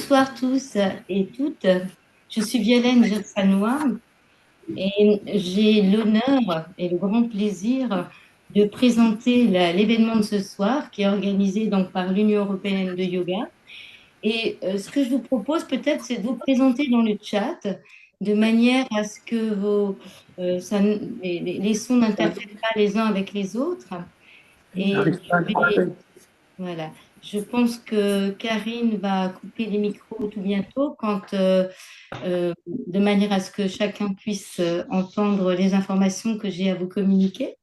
Bonsoir tous et toutes. Je suis Violaine Gersanois et j'ai l'honneur et le grand plaisir de présenter l'événement de ce soir qui est organisé donc par l'Union européenne de yoga. Et ce que je vous propose peut-être, c'est de vous présenter dans le chat de manière à ce que les sons n'interfèrent pas les uns avec les autres. Et J'arrive pas à le couper. voilà. Je pense que Karine va couper les micros tout bientôt de manière à ce que chacun puisse entendre les informations que j'ai à vous communiquer.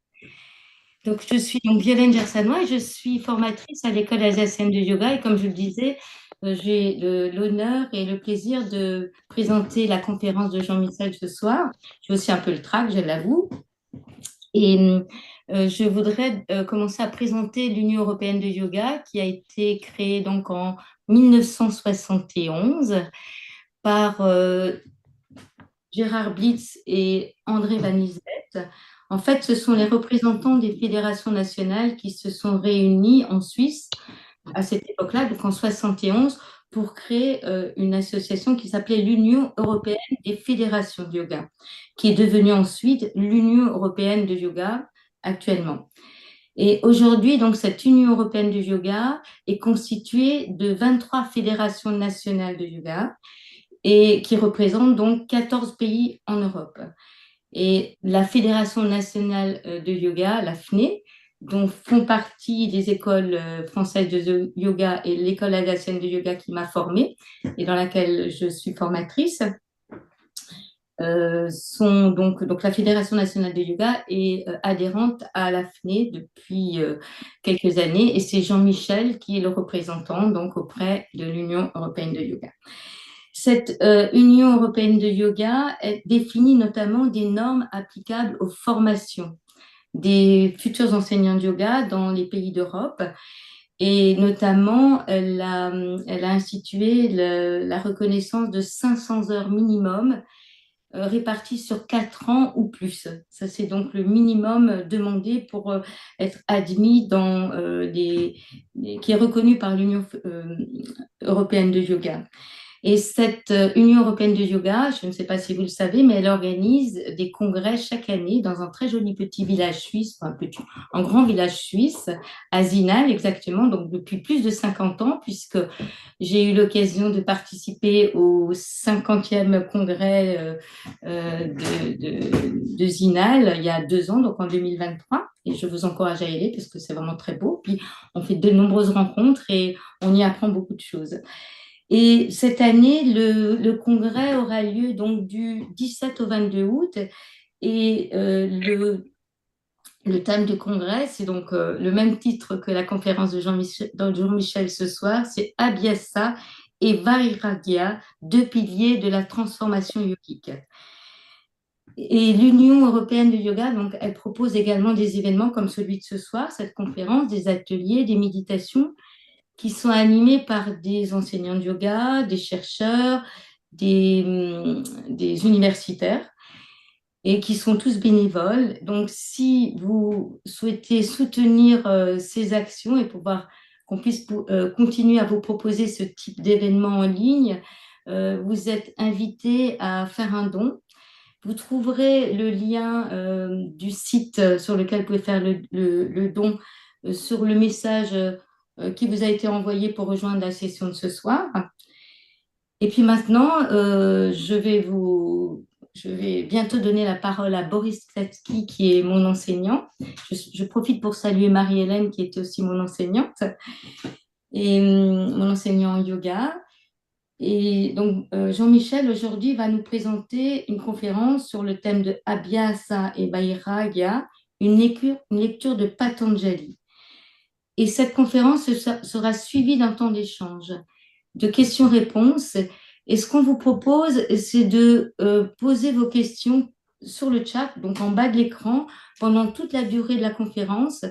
Donc, je suis donc Violaine Gersanois et je suis formatrice à l'école alsacienne de yoga. Et comme je le disais, j'ai l'honneur et le plaisir de présenter la conférence de Jean-Michel ce soir. J'ai aussi un peu le trac, je l'avoue. Et je voudrais commencer à présenter l'Union européenne de yoga qui a été créée donc en 1971 par Gérard Blitz et André Van Nisbet. En fait, ce sont les représentants des fédérations nationales qui se sont réunis en Suisse à cette époque-là, donc en 71, pour créer une association qui s'appelait l'Union européenne des fédérations de yoga, qui est devenue ensuite l'Union européenne de yoga actuellement. Et aujourd'hui, donc, cette Union européenne du yoga est constituée de 23 fédérations nationales de yoga et qui représentent donc 14 pays en Europe. Et la Fédération nationale de yoga, la FNE, dont font partie les écoles françaises de yoga et l'école alsacienne de yoga qui m'a formée et dans laquelle je suis formatrice, sont donc la Fédération nationale de yoga est adhérente à la FNE depuis quelques années et c'est Jean-Michel qui est le représentant donc auprès de l'Union européenne de yoga. Cette Union européenne de yoga définit notamment des normes applicables aux formations des futurs enseignants de yoga dans les pays d'Europe. Et notamment, elle a institué la reconnaissance de 500 heures minimum réparties sur 4 ans ou plus. Ça, c'est donc le minimum demandé pour être admis qui est reconnu par l'Union européenne de yoga. Et cette Union européenne de yoga, je ne sais pas si vous le savez, mais elle organise des congrès chaque année dans un très joli petit village suisse, un grand village suisse, à Zinal exactement, donc depuis plus de 50 ans, puisque j'ai eu l'occasion de participer au 50e congrès de Zinal il y a 2 ans, donc en 2023. Et je vous encourage à y aller parce que c'est vraiment très beau. Puis on fait de nombreuses rencontres et on y apprend beaucoup de choses. Et cette année, le congrès aura lieu donc du 17 au 22 août. Et le thème du congrès, c'est donc le même titre que la conférence de Jean-Michel ce soir, c'est Abhyasa et Vairagya, deux piliers de la transformation yogique. Et l'Union européenne de yoga, donc, elle propose également des événements comme celui de ce soir, cette conférence, des ateliers, des méditations qui sont animés par des enseignants de yoga, des chercheurs, des universitaires et qui sont tous bénévoles. Donc, si vous souhaitez soutenir ces actions et pouvoir qu'on puisse continuer à vous proposer ce type d'événement en ligne, vous êtes invité à faire un don. Vous trouverez le lien du site sur lequel vous pouvez faire le don sur le message qui vous a été envoyé pour rejoindre la session de ce soir. Et puis maintenant, je vais bientôt donner la parole à Boris Klatsky, qui est mon enseignant. Je profite pour saluer Marie-Hélène, qui était aussi mon enseignante, et mon enseignant en yoga. Et donc, Jean-Michel, aujourd'hui, va nous présenter une conférence sur le thème de Abhyasa et Vairagya, une lecture de Patanjali. Et cette conférence sera suivie d'un temps d'échange, de questions-réponses. Et ce qu'on vous propose, c'est de poser vos questions sur le chat, donc en bas de l'écran, pendant toute la durée de la conférence.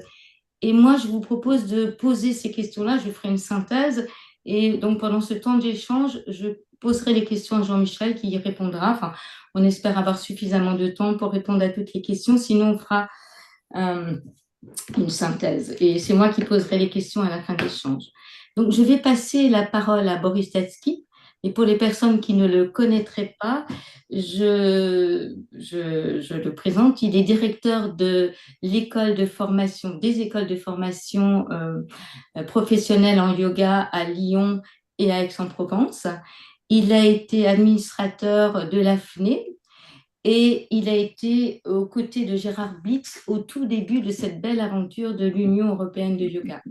Et moi, je vous propose de poser ces questions-là. Je ferai une synthèse. Et donc, pendant ce temps d'échange, je poserai les questions à Jean-Michel qui y répondra. Enfin, on espère avoir suffisamment de temps pour répondre à toutes les questions. Sinon, on fera une synthèse. Et c'est moi qui poserai les questions à la fin de l'échange. Donc, je vais passer la parole à Boris Statsky Et pour les personnes qui ne le connaîtraient pas, je le présente. Il est directeur de l'école de formation, des écoles de formation professionnelles en yoga à Lyon et à Aix-en-Provence. Il a été administrateur de l'AFNE et il a été aux côtés de Gérard Blix au tout début de cette belle aventure de l'Union européenne de yoga.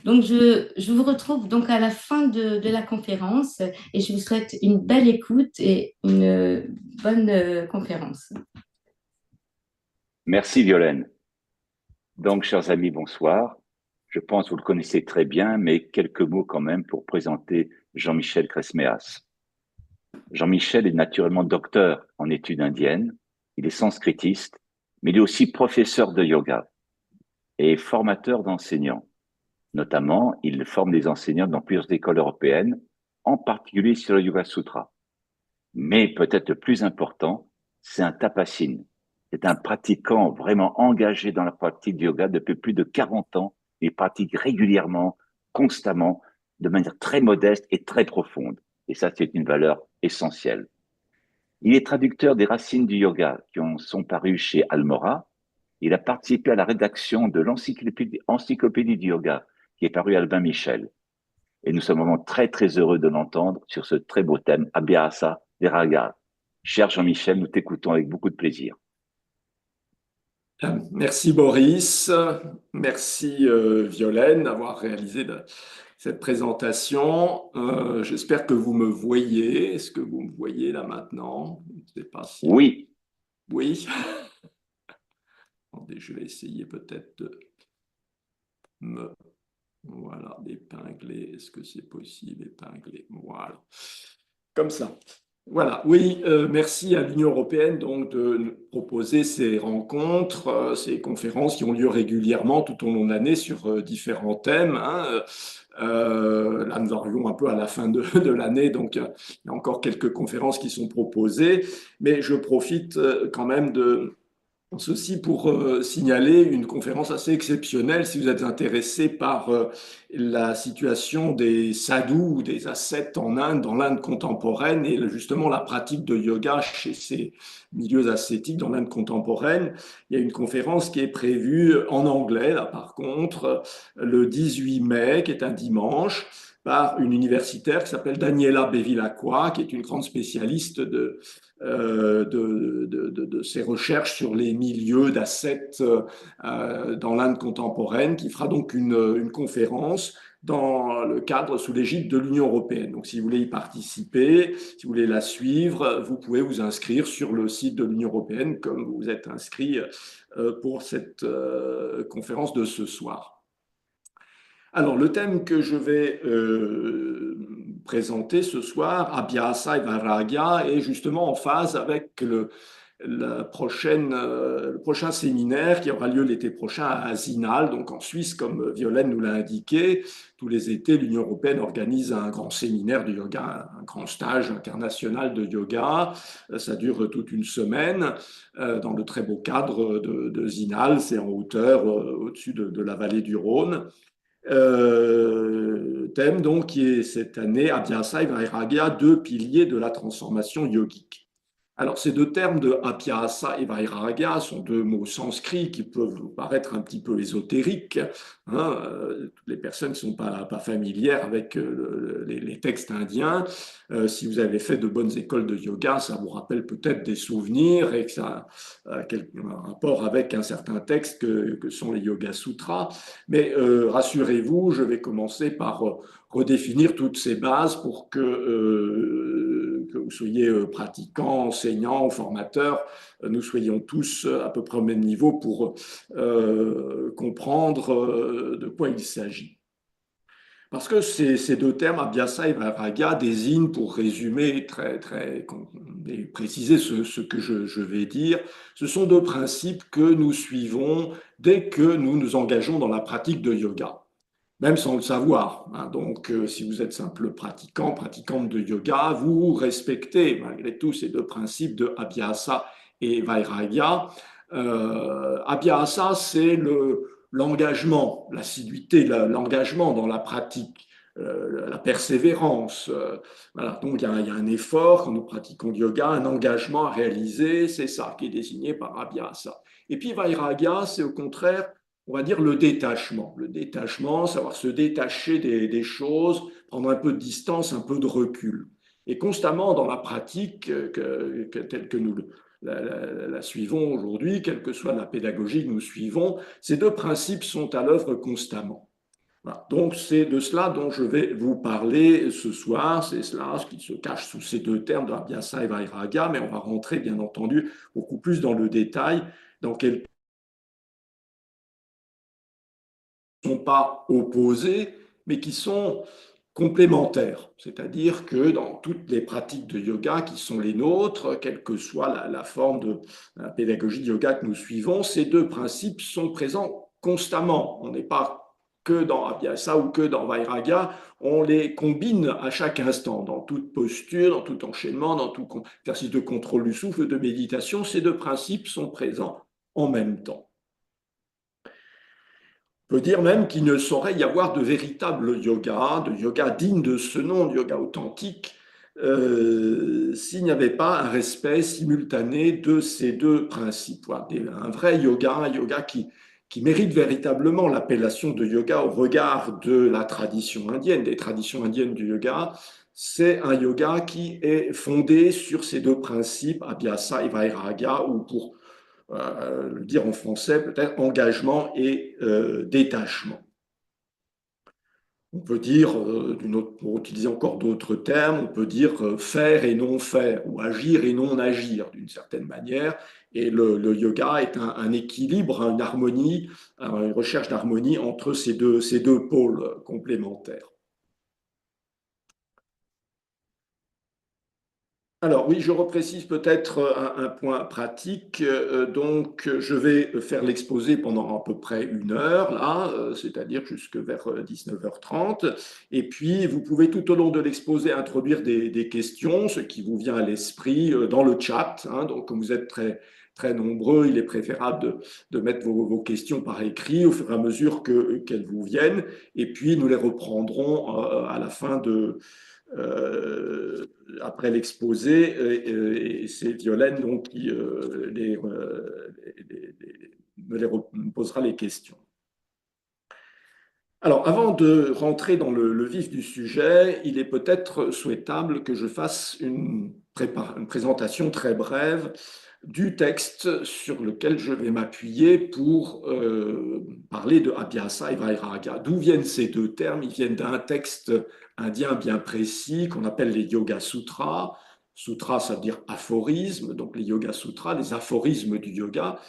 Donc, je vous retrouve donc à la fin de la conférence et je vous souhaite une belle écoute et une bonne conférence. Merci Violaine. Donc, chers amis, bonsoir. Je pense que vous le connaissez très bien, mais quelques mots quand même pour présenter Jean-Michel Cresméas. Jean-Michel est naturellement docteur en études indiennes, il est sanskritiste, mais il est aussi professeur de yoga et formateur d'enseignants. Notamment, il forme des enseignants dans plusieurs écoles européennes, en particulier sur le Yoga Sutra. Mais peut-être le plus important, c'est un tapassine. C'est un pratiquant vraiment engagé dans la pratique du yoga depuis plus de 40 ans. Il pratique régulièrement, constamment, de manière très modeste et très profonde. Et ça, c'est une valeur essentielle. Il est traducteur des racines du yoga qui sont parues chez Almora. Il a participé à la rédaction de l'encyclopédie du yoga qui est parue à Albin Michel. Et nous sommes vraiment très, très heureux de l'entendre sur ce très beau thème, Abhyasa Viraga. Cher Jean-Michel, nous t'écoutons avec beaucoup de plaisir. Merci Boris, merci Violaine d'avoir réalisé cette présentation. J'espère que vous me voyez. Est-ce que vous me voyez là maintenant? Je ne sais pas si... Oui. Oui. Attendez, je vais essayer peut-être de me... Voilà, d'épingler. Est-ce que c'est possible, épingler? Voilà. Comme ça. Voilà, oui, merci à l'Union européenne donc de nous proposer ces rencontres, ces conférences qui ont lieu régulièrement tout au long de l'année sur différents thèmes. Hein. Là, nous arrivons un peu à la fin de l'année, donc il y a encore quelques conférences qui sont proposées, mais je profite quand même de ceci pour signaler une conférence assez exceptionnelle si vous êtes intéressé par la situation des sadhus ou des ascètes en Inde, dans l'Inde contemporaine et justement la pratique de yoga chez ces milieux ascétiques dans l'Inde contemporaine. Il y a une conférence qui est prévue en anglais, là par contre, le 18 mai, qui est un dimanche, par une universitaire qui s'appelle Daniela Bevilacqua, qui est une grande spécialiste de ses recherches sur les milieux d'ascètes dans l'Inde contemporaine, qui fera donc une conférence dans le cadre sous l'égide de l'Union européenne. Donc, si vous voulez y participer, si vous voulez la suivre, vous pouvez vous inscrire sur le site de l'Union européenne, comme vous êtes inscrit pour cette conférence de ce soir. Alors, le thème que je vais présenter ce soir, Abhyasa et Vairagya, est justement en phase avec le prochain séminaire qui aura lieu l'été prochain à Zinal, donc en Suisse, comme Violaine nous l'a indiqué. Tous les étés, l'Union européenne organise un grand séminaire de yoga, un grand stage international de yoga. Ça dure toute une semaine dans le très beau cadre de Zinal, c'est en hauteur au-dessus de la vallée du Rhône. Thème donc qui est cette année Abhyasa et Vairagya, deux piliers de la transformation yogique. Alors, ces deux termes de Abhyasa et Vairagya sont deux mots sanscrits qui peuvent vous paraître un petit peu ésotériques. Hein, toutes les personnes qui ne sont pas familières avec les textes indiens, si vous avez fait de bonnes écoles de yoga, ça vous rappelle peut-être des souvenirs et que ça a un rapport avec un certain texte que sont les Yoga Sutras. Mais rassurez-vous, je vais commencer par redéfinir toutes ces bases pour que vous soyez pratiquants, enseignants, formateurs, nous soyons tous à peu près au même niveau pour comprendre de quoi il s'agit. Parce que ces deux termes, Abhyasa et Vairagya, désignent, pour résumer et préciser ce que je vais dire, ce sont deux principes que nous suivons dès que nous nous engageons dans la pratique de yoga, même sans le savoir. Hein. Donc, si vous êtes simple pratiquant, pratiquante de yoga, vous respectez malgré tout ces deux principes de Abhyasa et Vairagya. Abhyasa, c'est l'engagement, l'assiduité, l'engagement dans la pratique la persévérance. Voilà. Donc il y a un effort quand nous pratiquons le yoga, un engagement à réaliser, c'est ça qui est désigné par Abhyasa. Et puis Vairagya, c'est au contraire, on va dire le détachement. Le détachement, savoir se détacher des choses, prendre un peu de distance, un peu de recul. Et constamment dans la pratique telle que nous la suivons aujourd'hui, quelle que soit la pédagogie que nous suivons, ces deux principes sont à l'œuvre constamment. Voilà. Donc c'est de cela dont je vais vous parler ce soir, c'est cela ce qui se cache sous ces deux termes de Abhyasa et Vairagya, mais on va rentrer bien entendu beaucoup plus dans le détail, dans quels ne sont pas opposés, mais qui sont complémentaires. C'est-à-dire que dans toutes les pratiques de yoga qui sont les nôtres, quelle que soit la forme de la pédagogie de yoga que nous suivons, ces deux principes sont présents constamment. On n'est pas que dans Abhyasa ou que dans Vairagya, on les combine à chaque instant, dans toute posture, dans tout enchaînement, dans tout exercice de contrôle du souffle, de méditation, ces deux principes sont présents en même temps. On peut dire même qu'il ne saurait y avoir de véritable yoga, de yoga digne de ce nom, de yoga authentique, s'il n'y avait pas un respect simultané de ces deux principes. Voilà. Un vrai yoga, un yoga qui mérite véritablement l'appellation de yoga au regard de la tradition indienne, des traditions indiennes du yoga, c'est un yoga qui est fondé sur ces deux principes, Abhyasa et Vairagya, ou pour le dire en français, peut-être engagement et détachement. On peut dire, pour utiliser encore d'autres termes, on peut dire faire et non faire, ou agir et non agir, d'une certaine manière. Et le yoga est un équilibre, une harmonie, une recherche d'harmonie entre ces deux pôles complémentaires. Alors oui, je reprécise peut-être un point pratique. Donc, je vais faire l'exposé pendant à peu près 1 heure, là, c'est-à-dire jusque vers 19h30. Et puis, vous pouvez tout au long de l'exposé introduire des questions, ce qui vous vient à l'esprit dans le chat. Hein. Donc, comme vous êtes très nombreux, il est préférable de mettre vos questions par écrit au fur et à mesure qu'elles vous viennent. Et puis, nous les reprendrons à la fin après l'exposé, et c'est Violaine donc, qui me posera les questions. Alors, avant de rentrer dans le vif du sujet, il est peut-être souhaitable que je fasse une présentation très brève du texte sur lequel je vais m'appuyer pour parler de Abhyasa et Vairagya. D'où viennent ces deux termes? Ils viennent d'un texte indien bien précis qu'on appelle les Yoga Sutras. Sutra, ça veut dire aphorisme, donc les Yoga Sutras, les aphorismes du yoga,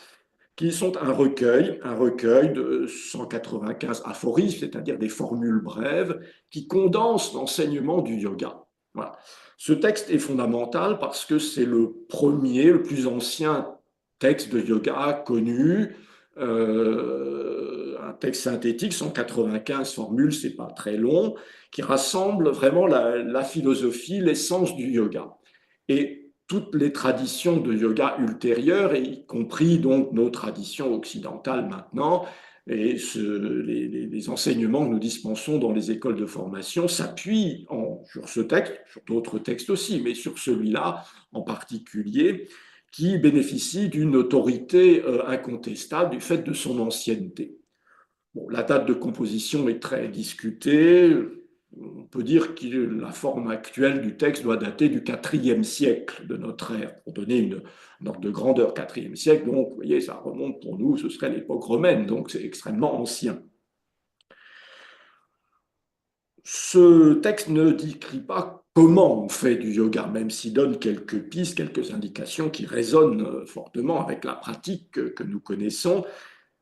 qui sont un recueil de 195 aphorismes, c'est-à-dire des formules brèves, qui condensent l'enseignement du yoga. Voilà. Ce texte est fondamental parce que c'est le premier, le plus ancien texte de yoga connu, un texte synthétique, 195 formules, c'est pas très long, qui rassemble vraiment la philosophie, l'essence du yoga. Et toutes les traditions de yoga ultérieures, y compris donc nos traditions occidentales maintenant, et les enseignements que nous dispensons dans les écoles de formation s'appuient sur ce texte, sur d'autres textes aussi, mais sur celui-là en particulier, qui bénéficie d'une autorité incontestable du fait de son ancienneté. Bon, la date de composition est très discutée. On peut dire que la forme actuelle du texte doit dater du IVe siècle de notre ère, pour donner une ordre de grandeur, IVe siècle. Donc, vous voyez, ça remonte pour nous, ce serait l'époque romaine, donc c'est extrêmement ancien. Ce texte ne décrit pas comment on fait du yoga, même s'il donne quelques pistes, quelques indications qui résonnent fortement avec la pratique que nous connaissons,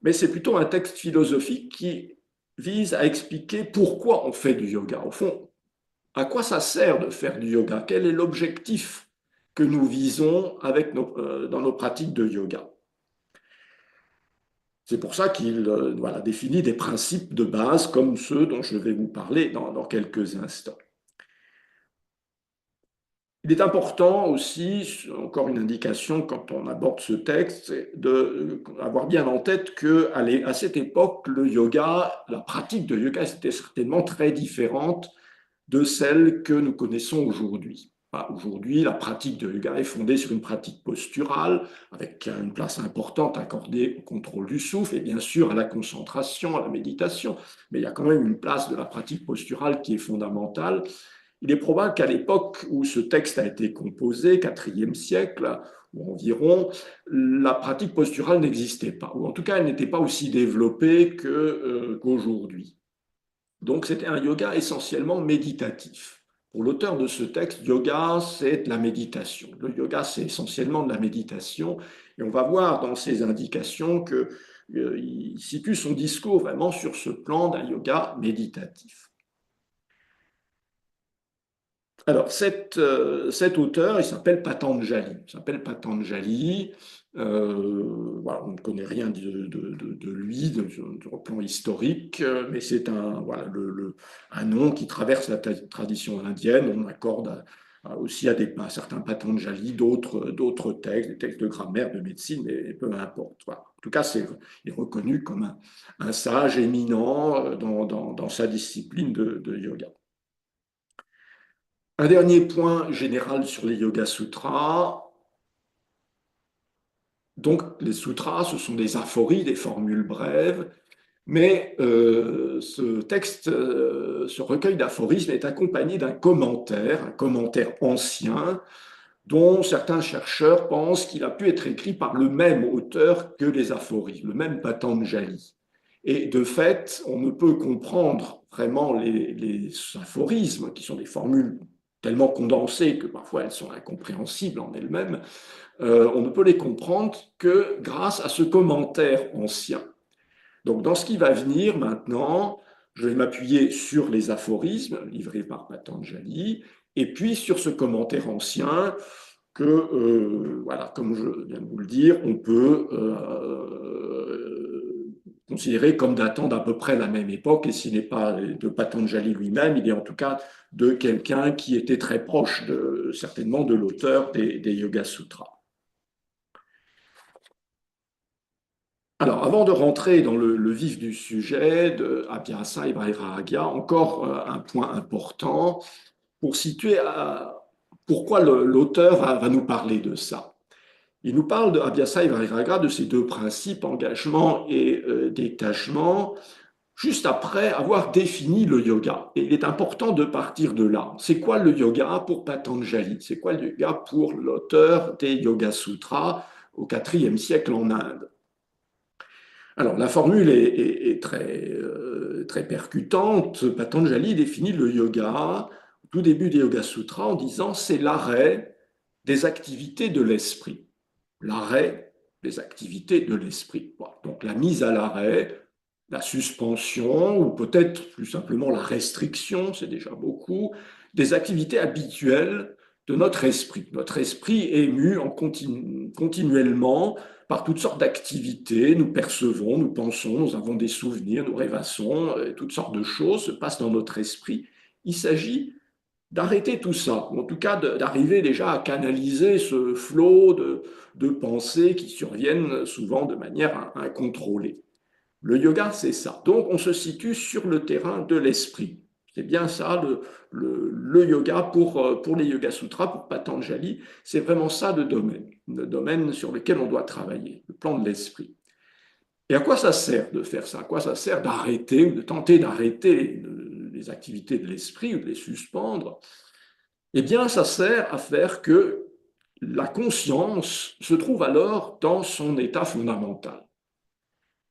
mais c'est plutôt un texte philosophique qui vise à expliquer pourquoi on fait du yoga. Au fond, à quoi ça sert de faire du yoga? Quel est l'objectif que nous visons dans nos pratiques de yoga? C'est pour ça qu'il définit des principes de base comme ceux dont je vais vous parler dans quelques instants. Il est important aussi, encore une indication quand on aborde ce texte, c'est d'avoir bien en tête qu'à cette époque, le yoga, la pratique de yoga, était certainement très différente de celle que nous connaissons aujourd'hui. Aujourd'hui, la pratique de yoga est fondée sur une pratique posturale, avec une place importante accordée au contrôle du souffle et bien sûr à la concentration, à la méditation. Mais il y a quand même une place de la pratique posturale qui est fondamentale. Il est probable qu'à l'époque où ce texte a été composé, 4e siècle ou environ, la pratique posturale n'existait pas, ou en tout cas elle n'était pas aussi développée qu'aujourd'hui. Donc c'était un yoga essentiellement méditatif. Pour l'auteur de ce texte, yoga, c'est de la méditation. Le yoga, c'est essentiellement de la méditation. Et on va voir dans ses indications qu'il situe son discours vraiment sur ce plan d'un yoga méditatif. Alors, cet auteur, il s'appelle Patanjali. Voilà, on ne connaît rien de lui sur le plan historique, mais c'est un nom qui traverse la tradition indienne. On accorde aussi à un certain Patanjali d'autres textes, des textes de grammaire, de médecine, mais peu importe. Voilà. En tout cas, il est reconnu comme un sage éminent dans sa discipline de yoga. Un dernier point général sur les Yoga Sutras. Donc, les sutras, ce sont des aphories, des formules brèves, mais ce texte, ce recueil d'aphorismes est accompagné d'un commentaire, un commentaire ancien, dont certains chercheurs pensent qu'il a pu être écrit par le même auteur que les aphorismes, le même Patanjali. Et de fait, on ne peut comprendre vraiment les aphorismes, qui sont des formules tellement condensées que parfois elles sont incompréhensibles en elles-mêmes, on ne peut les comprendre que grâce à ce commentaire ancien. Donc dans ce qui va venir maintenant, je vais m'appuyer sur les aphorismes livrés par Patanjali, et puis sur ce commentaire ancien voilà, comme je viens de vous le dire, on peut considérer comme datant d'à peu près la même époque, et s'il n'est pas de Patanjali lui-même, il est en tout cas de quelqu'un qui était très proche, certainement, de l'auteur des Yoga Sutras. Alors, avant de rentrer dans le vif du sujet de Abhyasa et Vairagya, encore un point important pour situer pourquoi l'auteur va nous parler de ça. Il nous parle de Abhyasa et Vairagya, de ces deux principes, engagement et détachement, juste après avoir défini le yoga. Et il est important de partir de là. C'est quoi le yoga pour Patanjali? C'est quoi le yoga pour l'auteur des Yoga Sutras au IVe siècle en Inde? Alors, la formule est très percutante. Patanjali définit le yoga, au tout début des Yoga Sutras, en disant c'est l'arrêt des activités de l'esprit. L'arrêt des activités de l'esprit. Voilà. Donc, la mise à l'arrêt, la suspension, ou peut-être plus simplement la restriction, c'est déjà beaucoup, des activités habituelles de notre esprit. Notre esprit est mu continuellement par toutes sortes d'activités. Nous percevons, nous pensons, nous avons des souvenirs, nous rêvassons, toutes sortes de choses se passent dans notre esprit. Il s'agit d'arrêter tout ça, ou en tout cas d'arriver déjà à canaliser ce flot de pensées qui surviennent souvent de manière incontrôlée. Le yoga, c'est ça. Donc, on se situe sur le terrain de l'esprit. C'est bien ça, le yoga pour les Yoga Sutras, pour Patanjali, c'est vraiment ça le domaine sur lequel on doit travailler, le plan de l'esprit. Et à quoi ça sert de faire ça? À quoi ça sert d'arrêter ou de tenter d'arrêter les activités de l'esprit ou de les suspendre? Eh bien, ça sert à faire que la conscience se trouve alors dans son état fondamental.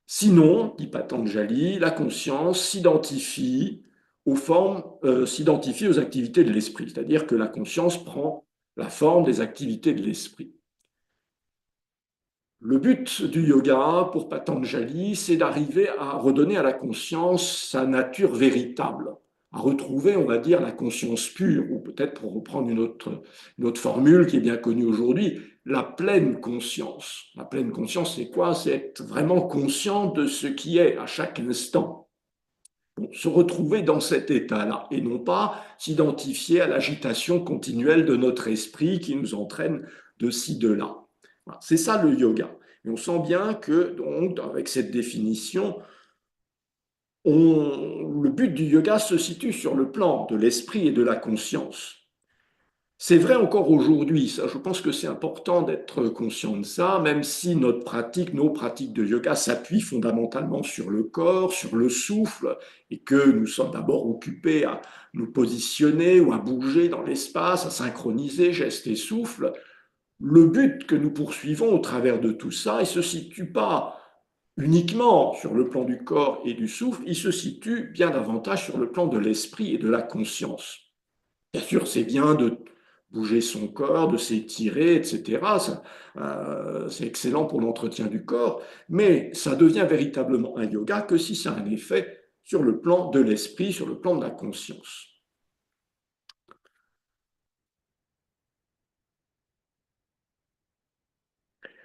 Sinon, dit Patanjali, la conscience s'identifie aux activités de l'esprit, c'est-à-dire que la conscience prend la forme des activités de l'esprit. Le but du yoga pour Patanjali, c'est d'arriver à redonner à la conscience sa nature véritable, à retrouver, on va dire, la conscience pure, ou peut-être pour reprendre une autre formule qui est bien connue aujourd'hui, la pleine conscience. La pleine conscience, c'est quoi? C'est être vraiment conscient de ce qui est à chaque instant. se retrouver dans cet état-là et non pas s'identifier à l'agitation continuelle de notre esprit qui nous entraîne de ci, de là. Voilà, c'est ça le yoga. Et on sent bien que, donc, avec cette définition, le but du yoga se situe sur le plan de l'esprit et de la conscience. C'est vrai encore aujourd'hui, ça, je pense que c'est important d'être conscient de ça, même si nos pratiques de yoga s'appuient fondamentalement sur le corps, sur le souffle, et que nous sommes d'abord occupés à nous positionner ou à bouger dans l'espace, à synchroniser geste et souffle. Le but que nous poursuivons au travers de tout ça, il ne se situe pas uniquement sur le plan du corps et du souffle, il se situe bien davantage sur le plan de l'esprit et de la conscience. Bien sûr, c'est bien de bouger son corps, de s'étirer, etc. C'est excellent pour l'entretien du corps, mais ça devient véritablement un yoga que si ça a un effet sur le plan de l'esprit, sur le plan de la conscience.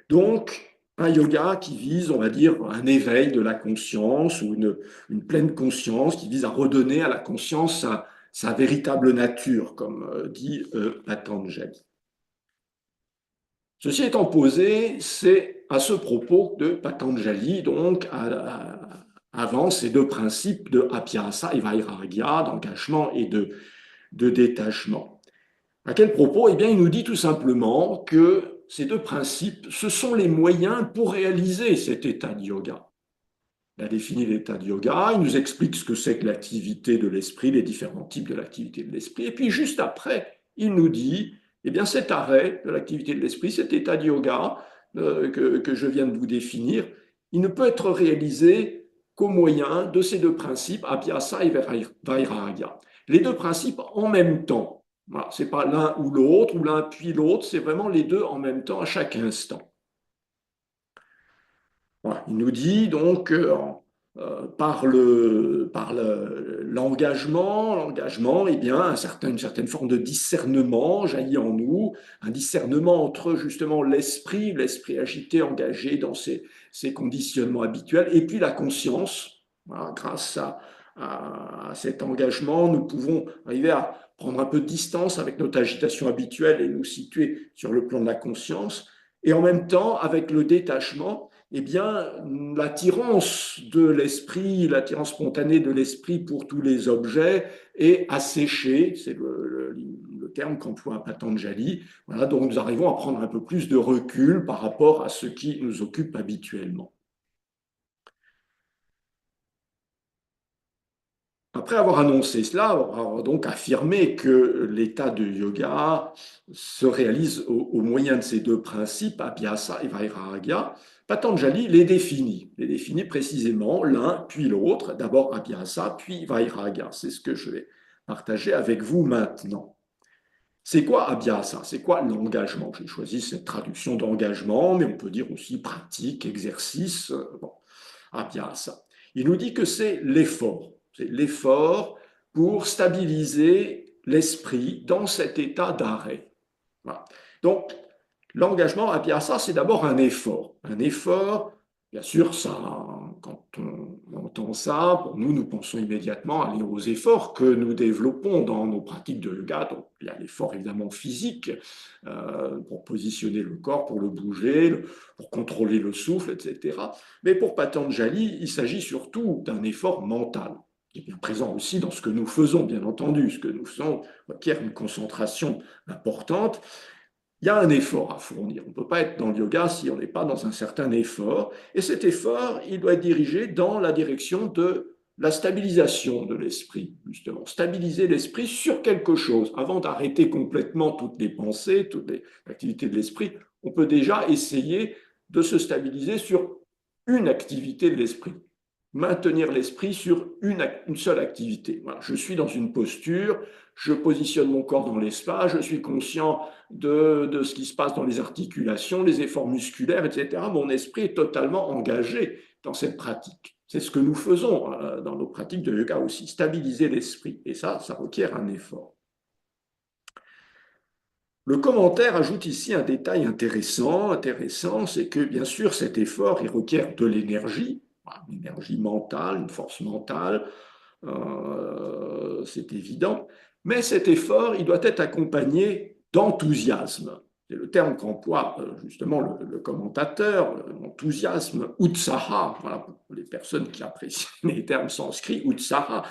Donc, un yoga qui vise, on va dire, un éveil de la conscience ou une pleine conscience qui vise à redonner à la conscience sa véritable nature, comme dit Patanjali. Ceci étant posé, c'est à ce propos que Patanjali donc, avance ces deux principes de Abhyasa et Vairagya, d'engagement et de détachement. À quel propos? Eh bien, il nous dit tout simplement que ces deux principes, ce sont les moyens pour réaliser cet état de yoga. Il a défini l'état de yoga, il nous explique ce que c'est que l'activité de l'esprit, les différents types de l'activité de l'esprit, et puis juste après, il nous dit, eh bien, cet arrêt de l'activité de l'esprit, cet état de yoga que je viens de vous définir, il ne peut être réalisé qu'au moyen de ces deux principes, Abhyasa et Vairagya. Les deux principes en même temps. Voilà, ce n'est pas l'un ou l'un puis l'autre, c'est vraiment les deux en même temps à chaque instant. Voilà, il nous dit donc par l'engagement, eh bien, une certaine forme de discernement jaillit en nous, un discernement entre justement l'esprit agité, engagé dans ses conditionnements habituels, et puis la conscience. Voilà, grâce à cet engagement, nous pouvons arriver à prendre un peu de distance avec notre agitation habituelle et nous situer sur le plan de la conscience. Et en même temps, avec le détachement, eh bien, l'attirance de l'esprit, l'attirance spontanée de l'esprit pour tous les objets est asséchée, c'est le terme qu'emploie Patanjali. Voilà, donc nous arrivons à prendre un peu plus de recul par rapport à ce qui nous occupe habituellement. Après avoir annoncé cela, avoir donc affirmé que l'état de yoga se réalise au moyen de ces deux principes, Abhyasa et Vairagya, Patanjali les définit précisément l'un puis l'autre, d'abord Abhyasa puis Vairagya. C'est ce que je vais partager avec vous maintenant. C'est quoi Abhyasa? C'est quoi l'engagement? J'ai choisi cette traduction d'engagement, mais on peut dire aussi pratique, exercice. Bon, Abhyasa. Il nous dit que c'est l'effort. C'est l'effort pour stabiliser l'esprit dans cet état d'arrêt. Voilà. Donc, l'engagement à Piazza, c'est d'abord un effort. Un effort, bien sûr, ça, quand on entend ça, pour nous, nous pensons immédiatement aux efforts que nous développons dans nos pratiques de yoga. Donc, il y a l'effort évidemment physique pour positionner le corps, pour le bouger, pour contrôler le souffle, etc. Mais pour Patanjali, il s'agit surtout d'un effort mental, qui est bien présent aussi dans ce que nous faisons, bien entendu. Ce que nous faisons requiert une concentration importante. Il y a un effort à fournir. On ne peut pas être dans le yoga si on n'est pas dans un certain effort. Et cet effort, il doit être dirigé dans la direction de la stabilisation de l'esprit, justement. Stabiliser l'esprit sur quelque chose. Avant d'arrêter complètement toutes les pensées, toutes les activités de l'esprit, on peut déjà essayer de se stabiliser sur une activité de l'esprit. Maintenir l'esprit sur une seule activité. Voilà, je suis dans une posture, je positionne mon corps dans l'espace, je suis conscient de ce qui se passe dans les articulations, les efforts musculaires, etc. Mon esprit est totalement engagé dans cette pratique. C'est ce que nous faisons dans nos pratiques de yoga aussi, stabiliser l'esprit. Et ça requiert un effort. Le commentaire ajoute ici un détail intéressant, c'est que bien sûr cet effort, il requiert de l'énergie, une énergie mentale, une force mentale, c'est évident, mais cet effort, il doit être accompagné d'enthousiasme. C'est le terme qu'emploie justement le commentateur, enthousiasme, utsaha, voilà, pour les personnes qui apprécient les termes sanscrits, utsaha.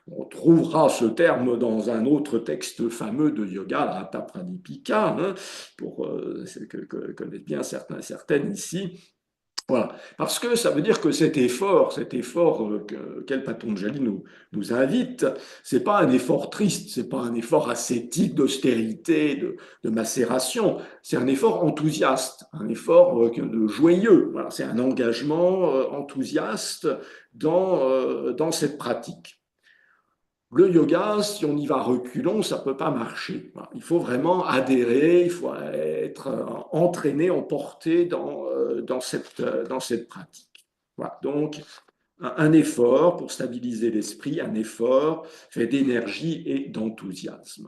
On trouvera ce terme dans un autre texte fameux de yoga, la Hatha Pradipika, hein, que connaissent bien certains et certaines ici. Voilà. Parce que ça veut dire que cet effort quel Patanjali nous invite, c'est pas un effort triste, c'est pas un effort ascétique d'austérité, de macération, c'est un effort enthousiaste, un effort joyeux. Voilà. C'est un engagement enthousiaste dans cette pratique. Le yoga, si on y va reculons, ça ne peut pas marcher. Voilà. Il faut vraiment adhérer, il faut être entraîné, emporté dans cette pratique. Voilà. Donc, un effort pour stabiliser l'esprit, un effort fait d'énergie et d'enthousiasme.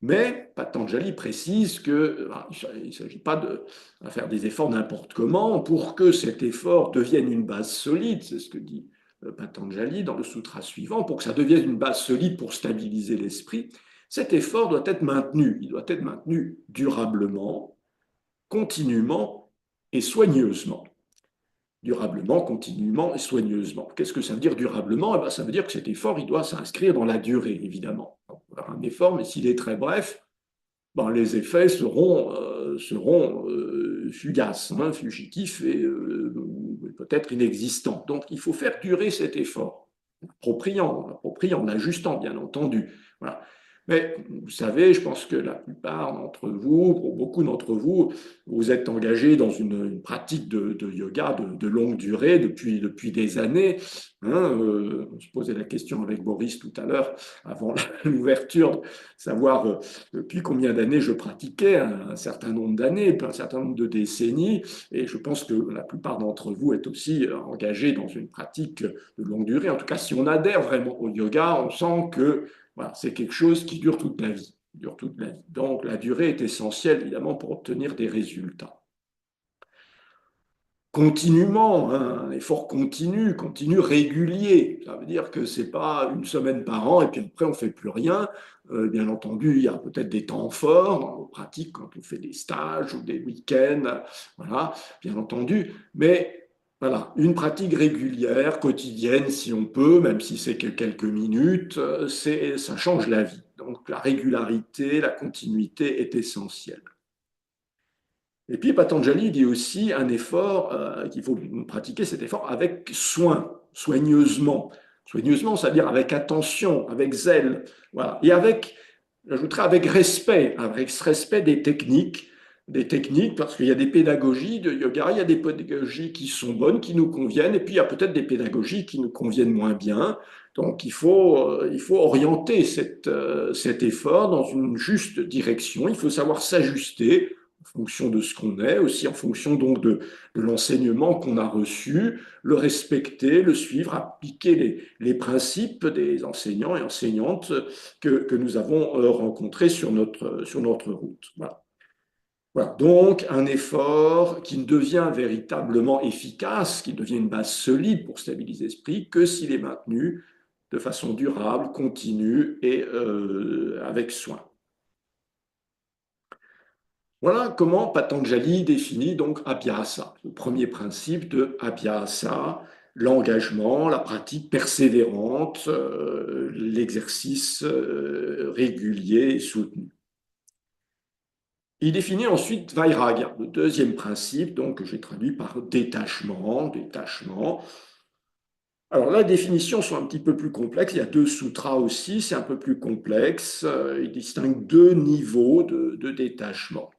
Mais Patanjali précise qu'il ne s'agit pas de faire des efforts n'importe comment pour que cet effort devienne une base solide, c'est ce que dit Patanjali dans le sutra suivant, pour que ça devienne une base solide pour stabiliser l'esprit, cet effort doit être maintenu. Il doit être maintenu durablement, continuellement et soigneusement. Durablement, continuellement et soigneusement. Qu'est-ce que ça veut dire durablement? Eh bien, ça veut dire que cet effort, il doit s'inscrire dans la durée, évidemment. On peut faire un effort, mais s'il est très bref, ben, les effets seront fugaces, hein, fugitifs et peut-être inexistants. Donc, il faut faire durer cet effort, appropriant, en ajustant, bien entendu. Voilà. Mais vous savez, je pense que la plupart d'entre vous, pour beaucoup d'entre vous, vous êtes engagés dans une pratique de yoga de longue durée depuis des années. Hein, on se posait la question avec Boris tout à l'heure, avant l'ouverture, savoir depuis combien d'années je pratiquais, un certain nombre d'années, un certain nombre de décennies, et je pense que la plupart d'entre vous êtes aussi engagés dans une pratique de longue durée. En tout cas, si on adhère vraiment au yoga, on sent que voilà, c'est quelque chose qui dure toute la vie. Donc la durée est essentielle, évidemment, pour obtenir des résultats. Continuellement, hein, un effort continu, régulier. Ça veut dire que ce n'est pas une semaine par an et puis après on ne fait plus rien. Bien entendu, il y a peut-être des temps forts dans nos pratiques quand on fait des stages ou des week-ends, voilà, bien entendu. Mais voilà, une pratique régulière, quotidienne si on peut, même si c'est que quelques minutes, ça change la vie. Donc la régularité, la continuité est essentielle. Et puis Patanjali dit aussi un effort, qu'il faut pratiquer cet effort avec soin, soigneusement. Soigneusement, c'est-à-dire avec attention, avec zèle, voilà. Et j'ajouterais avec respect des techniques, parce qu'il y a des pédagogies de yoga, il y a des pédagogies qui sont bonnes, qui nous conviennent, et puis il y a peut-être des pédagogies qui nous conviennent moins bien. Donc il faut orienter cet effort dans une juste direction, il faut savoir s'ajuster en fonction de ce qu'on est, aussi en fonction donc de l'enseignement qu'on a reçu, le respecter, le suivre, appliquer les principes des enseignants et enseignantes que nous avons rencontrés sur notre route. Voilà. Voilà. Donc un effort qui ne devient véritablement efficace, qui devient une base solide pour stabiliser l'esprit, que s'il est maintenu de façon durable, continue et avec soin. Voilà comment Patanjali définit donc Abhyasa, le premier principe de Abhyasa, l'engagement, la pratique persévérante, l'exercice régulier et soutenu. Il définit ensuite Vairagya, le deuxième principe, donc, que j'ai traduit par détachement. Alors là, les définitions sont un petit peu plus complexes. Il y a 2 sutras aussi, c'est un peu plus complexe. Il distingue 2 niveaux de détachement.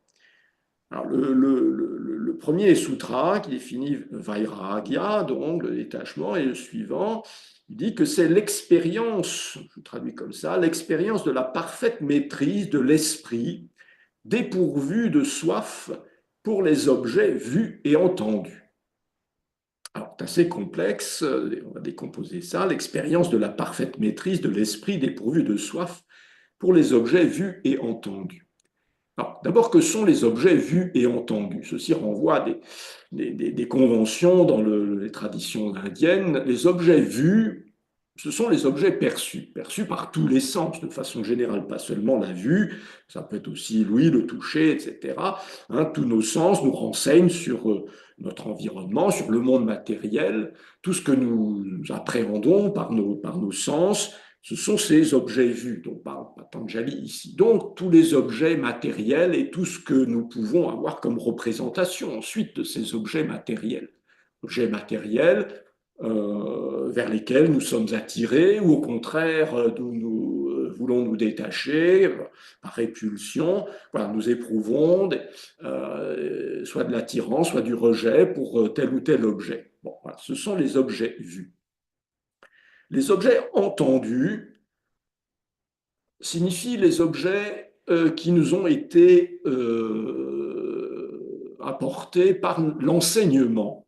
Alors, le premier sutra qui définit Vairagya, donc le détachement, et le suivant, il dit que c'est l'expérience, je traduis comme ça, l'expérience de la parfaite maîtrise de l'esprit dépourvu de soif pour les objets vus et entendus. Alors, c'est assez complexe, on va décomposer ça, l'expérience de la parfaite maîtrise de l'esprit dépourvu de soif pour les objets vus et entendus. D'abord, que sont les objets vus et entendus? Ceci renvoie à des conventions dans les traditions indiennes. Les objets vus, ce sont les objets perçus, perçus par tous les sens de façon générale, pas seulement la vue, ça peut être aussi l'ouïe, le toucher, etc. Hein, tous nos sens nous renseignent sur notre environnement, sur le monde matériel, tout ce que nous appréhendons par nos sens, ce sont ces objets vus dont parle Patanjali ici. Donc, tous les objets matériels et tout ce que nous pouvons avoir comme représentation ensuite de ces objets matériels. Objets matériels vers lesquels nous sommes attirés ou au contraire d'où nous voulons nous détacher par répulsion. Voilà, nous éprouvons soit de l'attirance, soit du rejet pour tel ou tel objet. Bon, voilà, ce sont les objets vus. Les objets entendus signifient les objets qui nous ont été apportés par l'enseignement.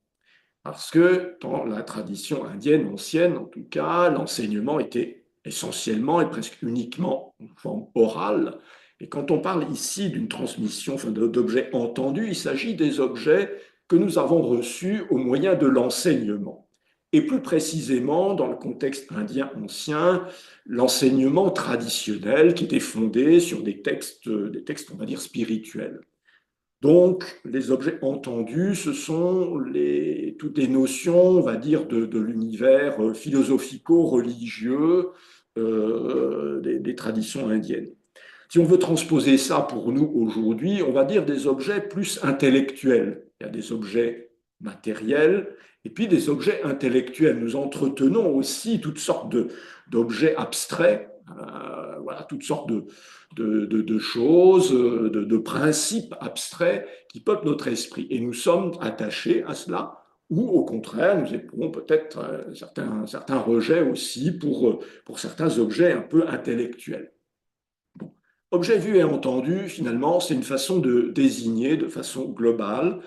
Parce que dans la tradition indienne ancienne, en tout cas, l'enseignement était essentiellement et presque uniquement en forme orale. Et quand on parle ici d'une transmission d'objets entendus, il s'agit des objets que nous avons reçus au moyen de l'enseignement. Et plus précisément, dans le contexte indien ancien, l'enseignement traditionnel qui était fondé sur des textes, on va dire, spirituels. Donc, les objets entendus, ce sont toutes les notions, on va dire, de l'univers philosophico-religieux des traditions indiennes. Si on veut transposer ça pour nous aujourd'hui, on va dire des objets plus intellectuels. Il y a des objets matériels et puis des objets intellectuels. Nous entretenons aussi toutes sortes d'objets abstraits, voilà, toutes sortes de choses, de principes abstraits qui peuplent notre esprit. Et nous sommes attachés à cela, ou au contraire, nous éprouvons peut-être certains rejets aussi pour certains objets un peu intellectuels. Bon. Objet vu et entendu, finalement, c'est une façon de désigner de façon globale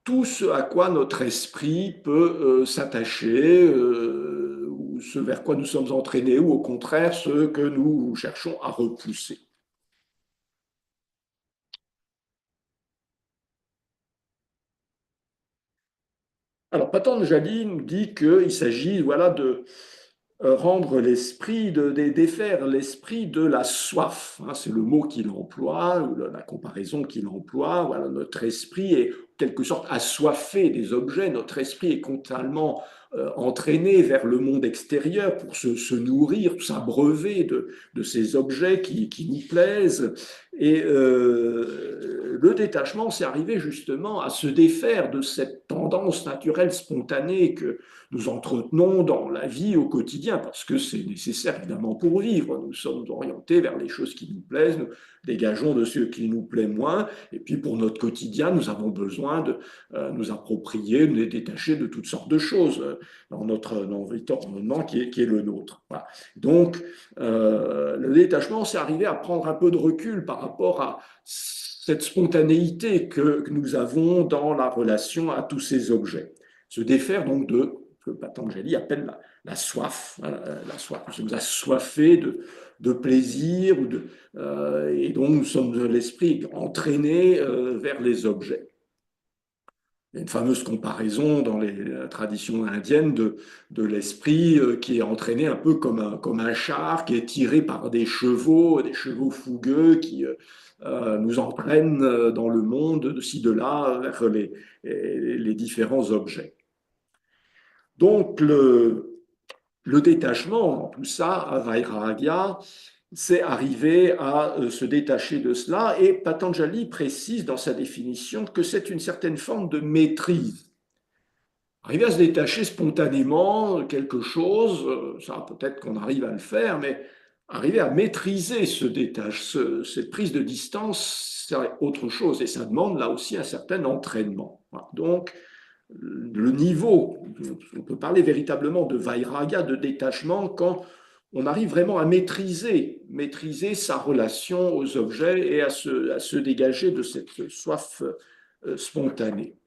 tout ce à quoi notre esprit peut s'attacher, ou ce vers quoi nous sommes entraînés, ou au contraire ce que nous cherchons à repousser. Alors, Patanjali nous dit qu'il s'agit voilà, de rendre l'esprit, de défaire l'esprit de la soif. Hein, c'est le mot qu'il emploie, la comparaison qu'il emploie. Voilà, notre esprit est en quelque sorte assoiffé des objets, notre esprit est totalement entraîné vers le monde extérieur pour se nourrir, s'abreuver de ces objets qui nous plaisent. Et le détachement, c'est arriver justement à se défaire de cette tendance naturelle spontanée que nous entretenons dans la vie au quotidien, parce que c'est nécessaire évidemment pour vivre. Nous sommes orientés vers les choses qui nous plaisent, nous dégageons de ce qui nous plaît moins, et puis pour notre quotidien, nous avons besoin de nous approprier, de nous détacher de toutes sortes de choses dans notre environnement qui est le nôtre. Voilà. Donc, le détachement, c'est arriver à prendre un peu de recul par rapport à cette spontanéité que nous avons dans la relation à tous ces objets. Se défaire donc de ce que Patanjali appelle la soif. La soif. Nous sommes assoiffés de plaisir, et donc nous sommes de l'esprit entraîné vers les objets. Il y a une fameuse comparaison dans les traditions indiennes de l'esprit qui est entraîné un peu comme un char qui est tiré par des chevaux fougueux qui nous entraînent dans le monde de ci, de là, vers les différents objets. Donc, le détachement dans tout ça, vairagya, c'est arriver à se détacher de cela. Et Patanjali précise dans sa définition que c'est une certaine forme de maîtrise. Arriver à se détacher spontanément de quelque chose, ça peut-être qu'on arrive à le faire, mais arriver à maîtriser cette prise de distance, c'est autre chose. Et ça demande là aussi un certain entraînement. Voilà. Donc, le niveau, on peut parler véritablement de vairagya, de détachement, quand on arrive vraiment à maîtriser sa relation aux objets et à se dégager de cette soif spontanée.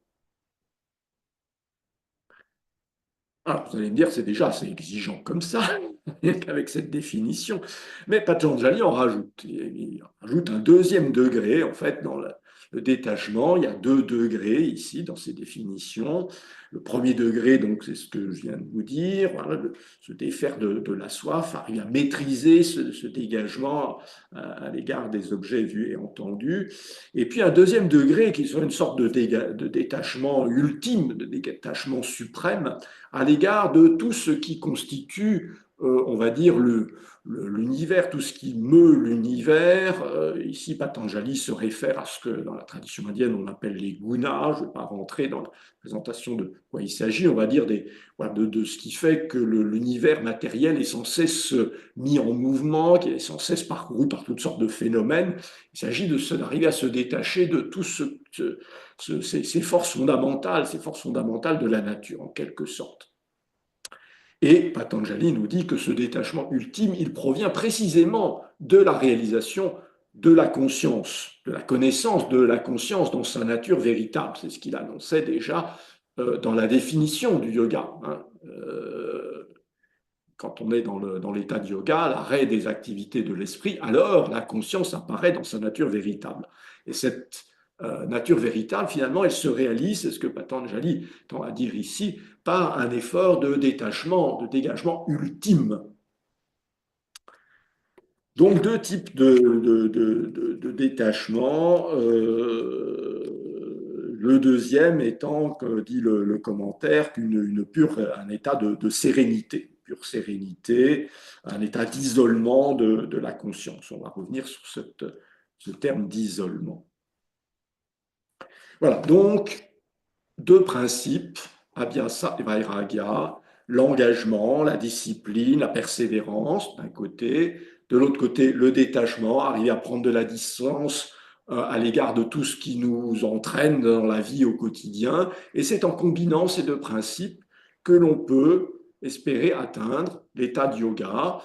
Alors, vous allez me dire, c'est déjà assez exigeant comme ça, avec cette définition, mais Patanjali en rajoute. Il rajoute un deuxième degré, en fait, dans la Le détachement, il y a 2 degrés ici dans ces définitions. Le premier degré, donc, c'est ce que je viens de vous dire, voilà, se défaire de la soif, arriver à maîtriser ce dégagement à l'égard des objets vus et entendus. Et puis un deuxième degré qui serait une sorte de détachement ultime, de détachement suprême à l'égard de tout ce qui constitue, on va dire, l'univers, tout ce qui meut l'univers. Ici, Patanjali se réfère à ce que dans la tradition indienne on appelle les gunas. Je ne vais pas rentrer dans la présentation de quoi il s'agit, on va dire de ce qui fait que l'univers matériel est sans cesse mis en mouvement, qui est sans cesse parcouru par toutes sortes de phénomènes. Il s'agit d'arriver à se détacher de tout ces forces fondamentales, de la nature en quelque sorte. Et Patanjali nous dit que ce détachement ultime, il provient précisément de la réalisation de la conscience, de la connaissance de la conscience dans sa nature véritable. C'est ce qu'il annonçait déjà dans la définition du yoga. Quand on est dans l'état de yoga, l'arrêt des activités de l'esprit, alors la conscience apparaît dans sa nature véritable. Et cette nature véritable, finalement, elle se réalise, c'est ce que Patanjali tend à dire ici, par un effort de détachement, de dégagement ultime. Donc, 2 types de détachement. Le deuxième étant, comme dit le commentaire, un état de sérénité, pure sérénité, un état d'isolement de la conscience. On va revenir sur ce terme d'isolement. Voilà, donc 2 principes, Abhyasa et Vairagya, l'engagement, la discipline, la persévérance d'un côté, de l'autre côté le détachement, arriver à prendre de la distance à l'égard de tout ce qui nous entraîne dans la vie au quotidien. Et c'est en combinant ces 2 principes que l'on peut espérer atteindre l'état de yoga,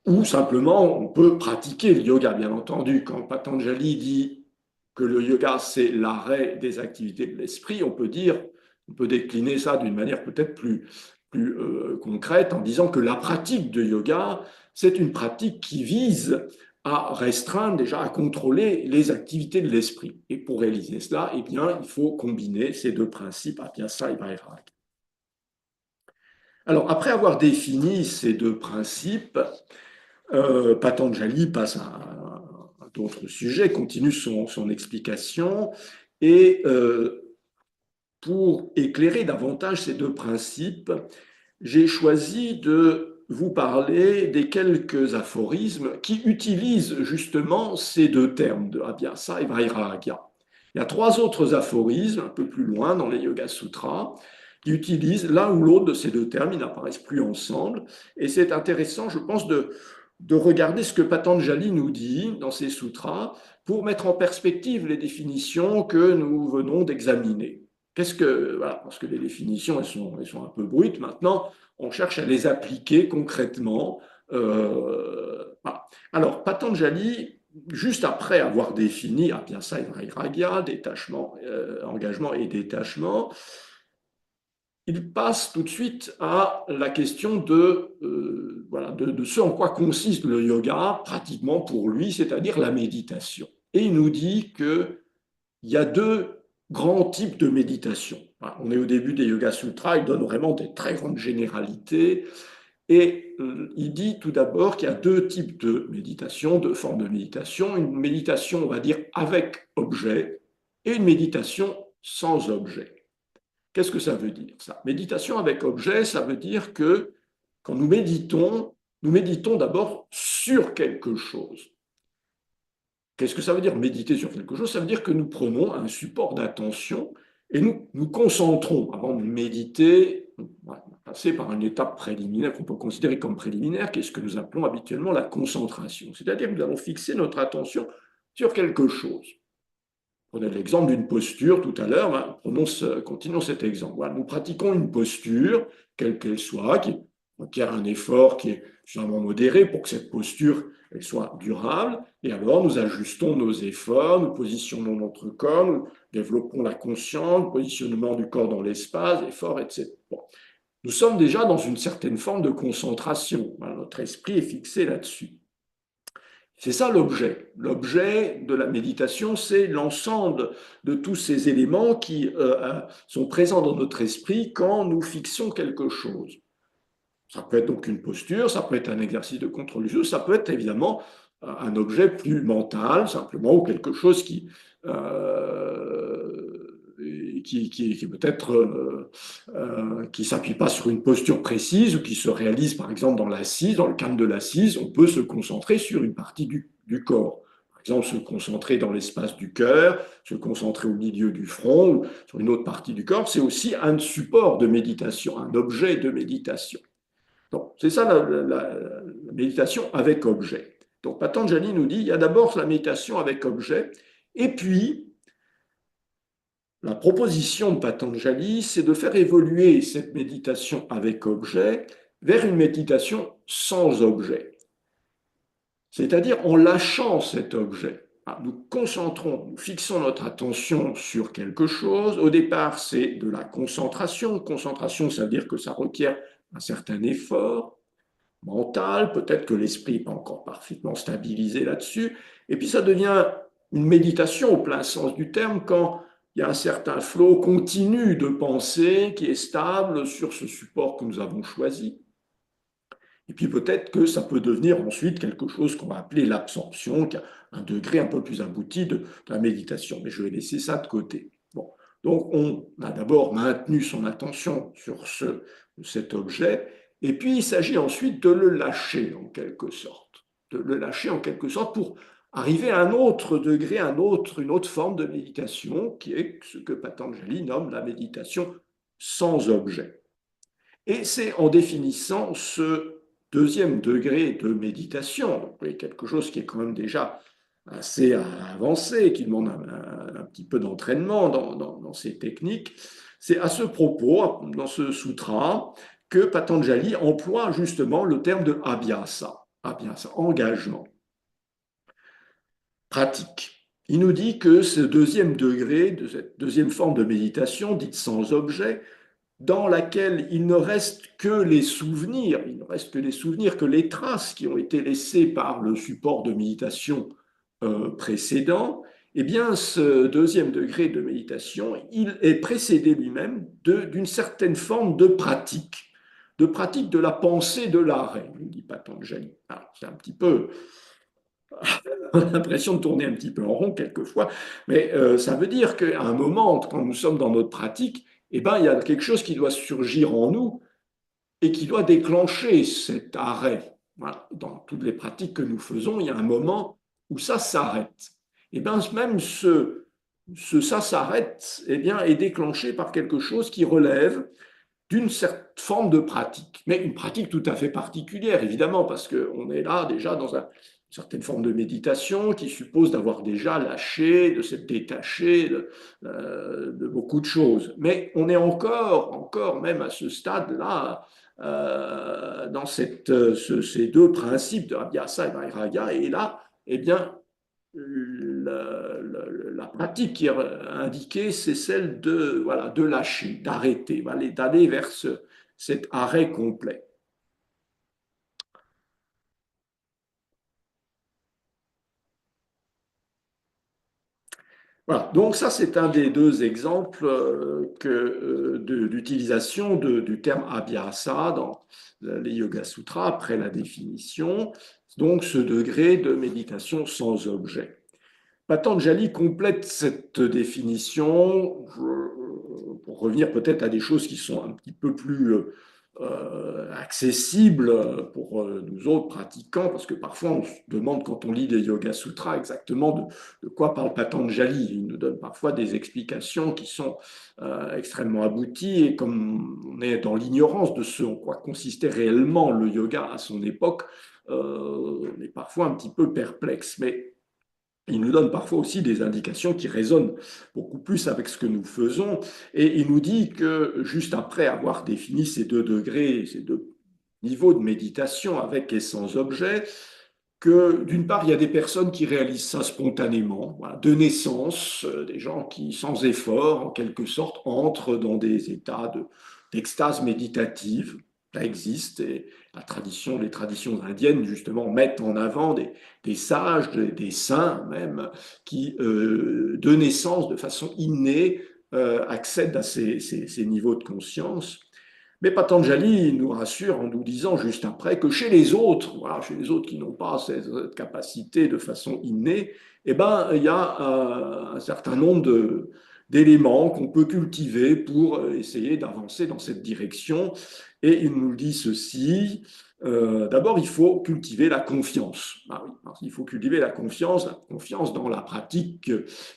ou simplement on peut pratiquer le yoga, bien entendu. Quand Patanjali dit que le yoga, c'est l'arrêt des activités de l'esprit, on peut décliner ça d'une manière peut-être plus concrète en disant que la pratique de yoga, c'est une pratique qui vise à restreindre, déjà à contrôler les activités de l'esprit. Et pour réaliser cela, eh bien, il faut combiner ces 2 principes, Abhyasa et Vairagya. Alors, après avoir défini ces 2 principes, Patanjali passe à d'autres sujets, continue son explication, et pour éclairer davantage ces 2 principes, j'ai choisi de vous parler des quelques aphorismes qui utilisent justement ces 2 termes de Abhyasa et Vairagya. Il y a 3 autres aphorismes un peu plus loin dans les Yoga Sutras qui utilisent l'un ou l'autre de ces 2 termes, ils n'apparaissent plus ensemble, et c'est intéressant, je pense, de regarder ce que Patanjali nous dit dans ses sutras pour mettre en perspective les définitions que nous venons d'examiner. Voilà, parce que les définitions, elles sont un peu brutes maintenant, on cherche à les appliquer concrètement. Voilà. Alors, Patanjali, juste après avoir défini Abhyasa et Vairagya, engagement et détachement, il passe tout de suite à la question de ce en quoi consiste le yoga, pratiquement pour lui, c'est-à-dire la méditation. Et il nous dit qu'il y a 2 grands types de méditation. On est au début des Yoga Sutras, il donne vraiment des très grandes généralités. Et il dit tout d'abord qu'il y a 2 types de méditation, 2 formes de méditation. Une méditation, on va dire, avec objet, et une méditation sans objet. Qu'est-ce que ça veut dire, ça? Méditation avec objet, ça veut dire que quand nous méditons d'abord sur quelque chose. Qu'est-ce que ça veut dire méditer sur quelque chose? Ça veut dire que nous prenons un support d'attention et nous concentrons. Avant de méditer, on va passer par une étape préliminaire qu'on peut considérer comme préliminaire, qui est ce que nous appelons habituellement la concentration. C'est-à-dire que nous allons fixer notre attention sur quelque chose. Prenez l'exemple d'une posture tout à l'heure, continuons cet exemple. Voilà, nous pratiquons une posture, quelle qu'elle soit, qui requiert un effort qui est suffisamment modéré pour que cette posture elle soit durable, et alors nous ajustons nos efforts, nous positionnons notre corps, nous développons la conscience, le positionnement du corps dans l'espace, effort, etc. Bon. Nous sommes déjà dans une certaine forme de concentration, voilà, notre esprit est fixé là-dessus. C'est ça l'objet. L'objet de la méditation, c'est l'ensemble de tous ces éléments qui sont présents dans notre esprit quand nous fixons quelque chose. Ça peut être donc une posture, ça peut être un exercice de contrôle du jeu, ça peut être évidemment un objet plus mental, simplement, ou quelque chose qui peut-être qui s'appuie pas sur une posture précise ou qui se réalise par exemple dans l'assise, dans le cadre de l'assise, on peut se concentrer sur une partie du corps. Par exemple, se concentrer dans l'espace du cœur, se concentrer au milieu du front ou sur une autre partie du corps, c'est aussi un support de méditation, un objet de méditation. Donc, c'est ça la méditation avec objet. Donc, Patanjali nous dit, il y a d'abord la méditation avec objet, et puis, la proposition de Patanjali, c'est de faire évoluer cette méditation avec objet vers une méditation sans objet. C'est-à-dire en lâchant cet objet. Nous concentrons, nous fixons notre attention sur quelque chose. Au départ, c'est de la concentration. Concentration, ça veut dire que ça requiert un certain effort mental, peut-être que l'esprit n'est pas encore parfaitement stabilisé là-dessus. Et puis ça devient une méditation au plein sens du terme quand il y a un certain flot continu de pensée qui est stable sur ce support que nous avons choisi. Et puis peut-être que ça peut devenir ensuite quelque chose qu'on va appeler l'absorption, qui a un degré un peu plus abouti de la méditation. Mais je vais laisser ça de côté. Bon. Donc on a d'abord maintenu son attention sur cet objet, et puis il s'agit ensuite de le lâcher en quelque sorte. De le lâcher en quelque sorte pour arriver à un autre degré, une autre forme de méditation, qui est ce que Patanjali nomme la méditation sans objet. Et c'est en définissant ce deuxième degré de méditation, donc quelque chose qui est quand même déjà assez avancé, qui demande un petit peu d'entraînement dans ces techniques. C'est à ce propos, dans ce sutra, que Patanjali emploie justement le terme de abhyasa, engagement, pratique. Il nous dit que ce deuxième degré, de cette deuxième forme de méditation, dite sans objet, dans laquelle il ne reste que les souvenirs, que les traces qui ont été laissées par le support de méditation précédent, eh bien, ce deuxième degré de méditation, il est précédé lui-même d'une certaine forme de pratique de la pensée de l'arrêt, nous dit Patanjali. C'est un petit peu, on a l'impression de tourner un petit peu en rond quelquefois, mais ça veut dire qu'à un moment, quand nous sommes dans notre pratique, eh ben, il y a quelque chose qui doit surgir en nous et qui doit déclencher cet arrêt. Voilà. Dans toutes les pratiques que nous faisons, il y a un moment où ça s'arrête. Et bien, même ça s'arrête eh bien, est déclenché par quelque chose qui relève d'une certaine forme de pratique, mais une pratique tout à fait particulière, évidemment, parce qu'on est là déjà dans une certaine forme de méditation qui suppose d'avoir déjà lâché, de s'être détaché de beaucoup de choses. Mais on est encore même à ce stade-là, dans ces deux principes de Abhyasa et Vairagya, et là, eh bien, la pratique qui est indiquée, c'est celle de lâcher, d'arrêter, d'aller vers cet arrêt complet. Voilà, donc ça c'est un des deux exemples d'utilisation du terme abhyasa dans les Yoga Sutras après la définition, donc ce degré de méditation sans objet. Patanjali complète cette définition pour revenir peut-être à des choses qui sont un petit peu plus accessibles pour nous autres pratiquants, parce que parfois on se demande quand on lit des Yoga Sutras exactement de quoi parle Patanjali. Il nous donne parfois des explications qui sont extrêmement abouties, et comme on est dans l'ignorance de ce en quoi consistait réellement le yoga à son époque, on est parfois un petit peu perplexe. Mais il nous donne parfois aussi des indications qui résonnent beaucoup plus avec ce que nous faisons. Et il nous dit que juste après avoir défini ces deux degrés, ces deux niveaux de méditation avec et sans objet, que d'une part, il y a des personnes qui réalisent ça spontanément, voilà, de naissance, des gens qui, sans effort, en quelque sorte, entrent dans des états d'extase méditative. Ça existe et les traditions indiennes, justement, mettent en avant des sages, des saints même, qui, de naissance, de façon innée, accèdent à ces niveaux de conscience. Mais Patanjali nous rassure en nous disant juste après que chez les autres, voilà, chez les autres qui n'ont pas cette capacité de façon innée, eh ben, il y a un certain nombre d'éléments qu'on peut cultiver pour essayer d'avancer dans cette direction. Et il nous dit ceci, d'abord, il faut cultiver la confiance. Ah oui, il faut cultiver la confiance dans la pratique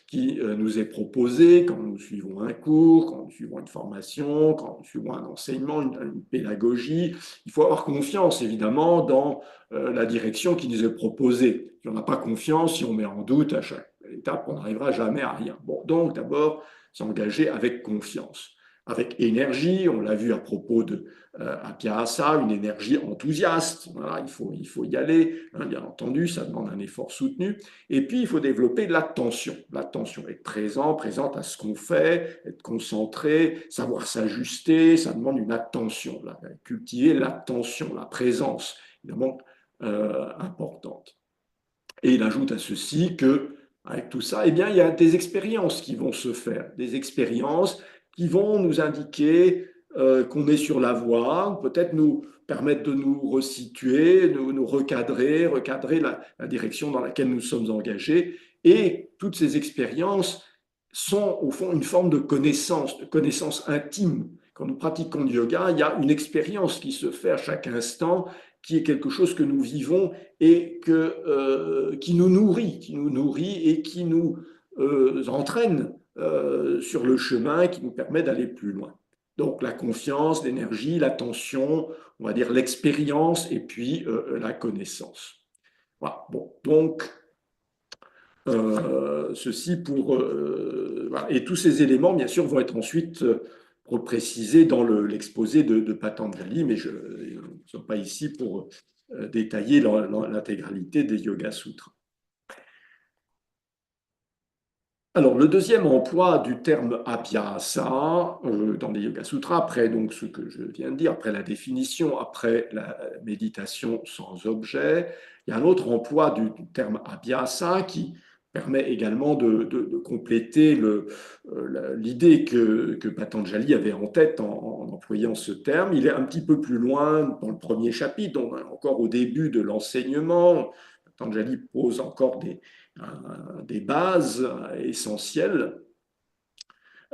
qui nous est proposée quand nous suivons un cours, quand nous suivons une formation, quand nous suivons un enseignement, une pédagogie. Il faut avoir confiance, évidemment, dans la direction qui nous est proposée. Si on n'a pas confiance, si on met en doute à chaque étape, on n'arrivera jamais à rien. Bon, donc d'abord, s'engager avec confiance, avec énergie. On l'a vu à propos de Abhyasa, une énergie enthousiaste. Voilà, il faut y aller, hein, bien entendu, ça demande un effort soutenu. Et puis, il faut développer l'attention. L'attention, être présente à ce qu'on fait, être concentré, savoir s'ajuster, ça demande une attention. Là, cultiver l'attention, la présence, évidemment, importante. Et il ajoute à ceci que, avec tout ça, eh bien, il y a des expériences qui vont se faire, des expériences qui vont nous indiquer qu'on est sur la voie, peut-être nous permettre de nous resituer, nous recadrer la direction dans laquelle nous sommes engagés. Et toutes ces expériences sont au fond une forme de connaissance intime. Quand nous pratiquons du yoga, il y a une expérience qui se fait à chaque instant, qui est quelque chose que nous vivons et qui nous nourrit et qui nous entraîne sur le chemin, qui nous permet d'aller plus loin. Donc la confiance, l'énergie, l'attention, on va dire l'expérience et puis la connaissance. Voilà. Bon, donc ceci pour voilà. Et tous ces éléments, bien sûr, vont être ensuite précisés dans l'exposé de Patanjali, mais je ne suis pas ici pour détailler l'intégralité des Yoga Sutras. Alors, le deuxième emploi du terme Abhyasa dans les Yoga Sutras, après donc ce que je viens de dire, après la définition, après la méditation sans objet, il y a un autre emploi du terme Abhyasa qui permet également de compléter l'idée que Patanjali avait en tête en employant ce terme. Il est un petit peu plus loin dans le premier chapitre, donc encore au début de l'enseignement. Patanjali pose encore des bases essentielles.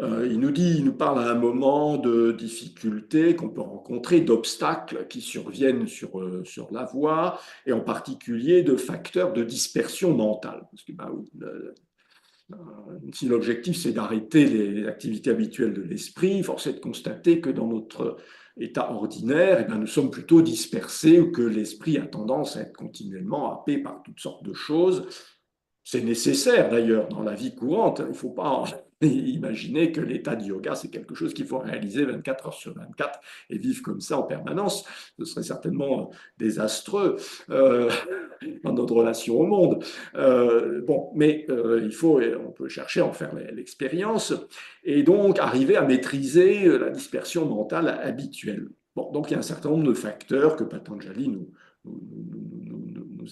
Il nous parle à un moment de difficultés qu'on peut rencontrer, d'obstacles qui surviennent sur la voie, et en particulier de facteurs de dispersion mentale. Parce que si l'objectif c'est d'arrêter les activités habituelles de l'esprit, force est de constater que dans notre état ordinaire, nous sommes plutôt dispersés, ou que l'esprit a tendance à être continuellement happé par toutes sortes de choses. C'est nécessaire d'ailleurs dans la vie courante. Il ne faut pas imaginer que l'état de yoga, c'est quelque chose qu'il faut réaliser 24 heures sur 24 et vivre comme ça en permanence. Ce serait certainement désastreux dans notre relation au monde. Mais on peut chercher à en faire l'expérience et donc arriver à maîtriser la dispersion mentale habituelle. Bon, donc il y a un certain nombre de facteurs que Patanjali nous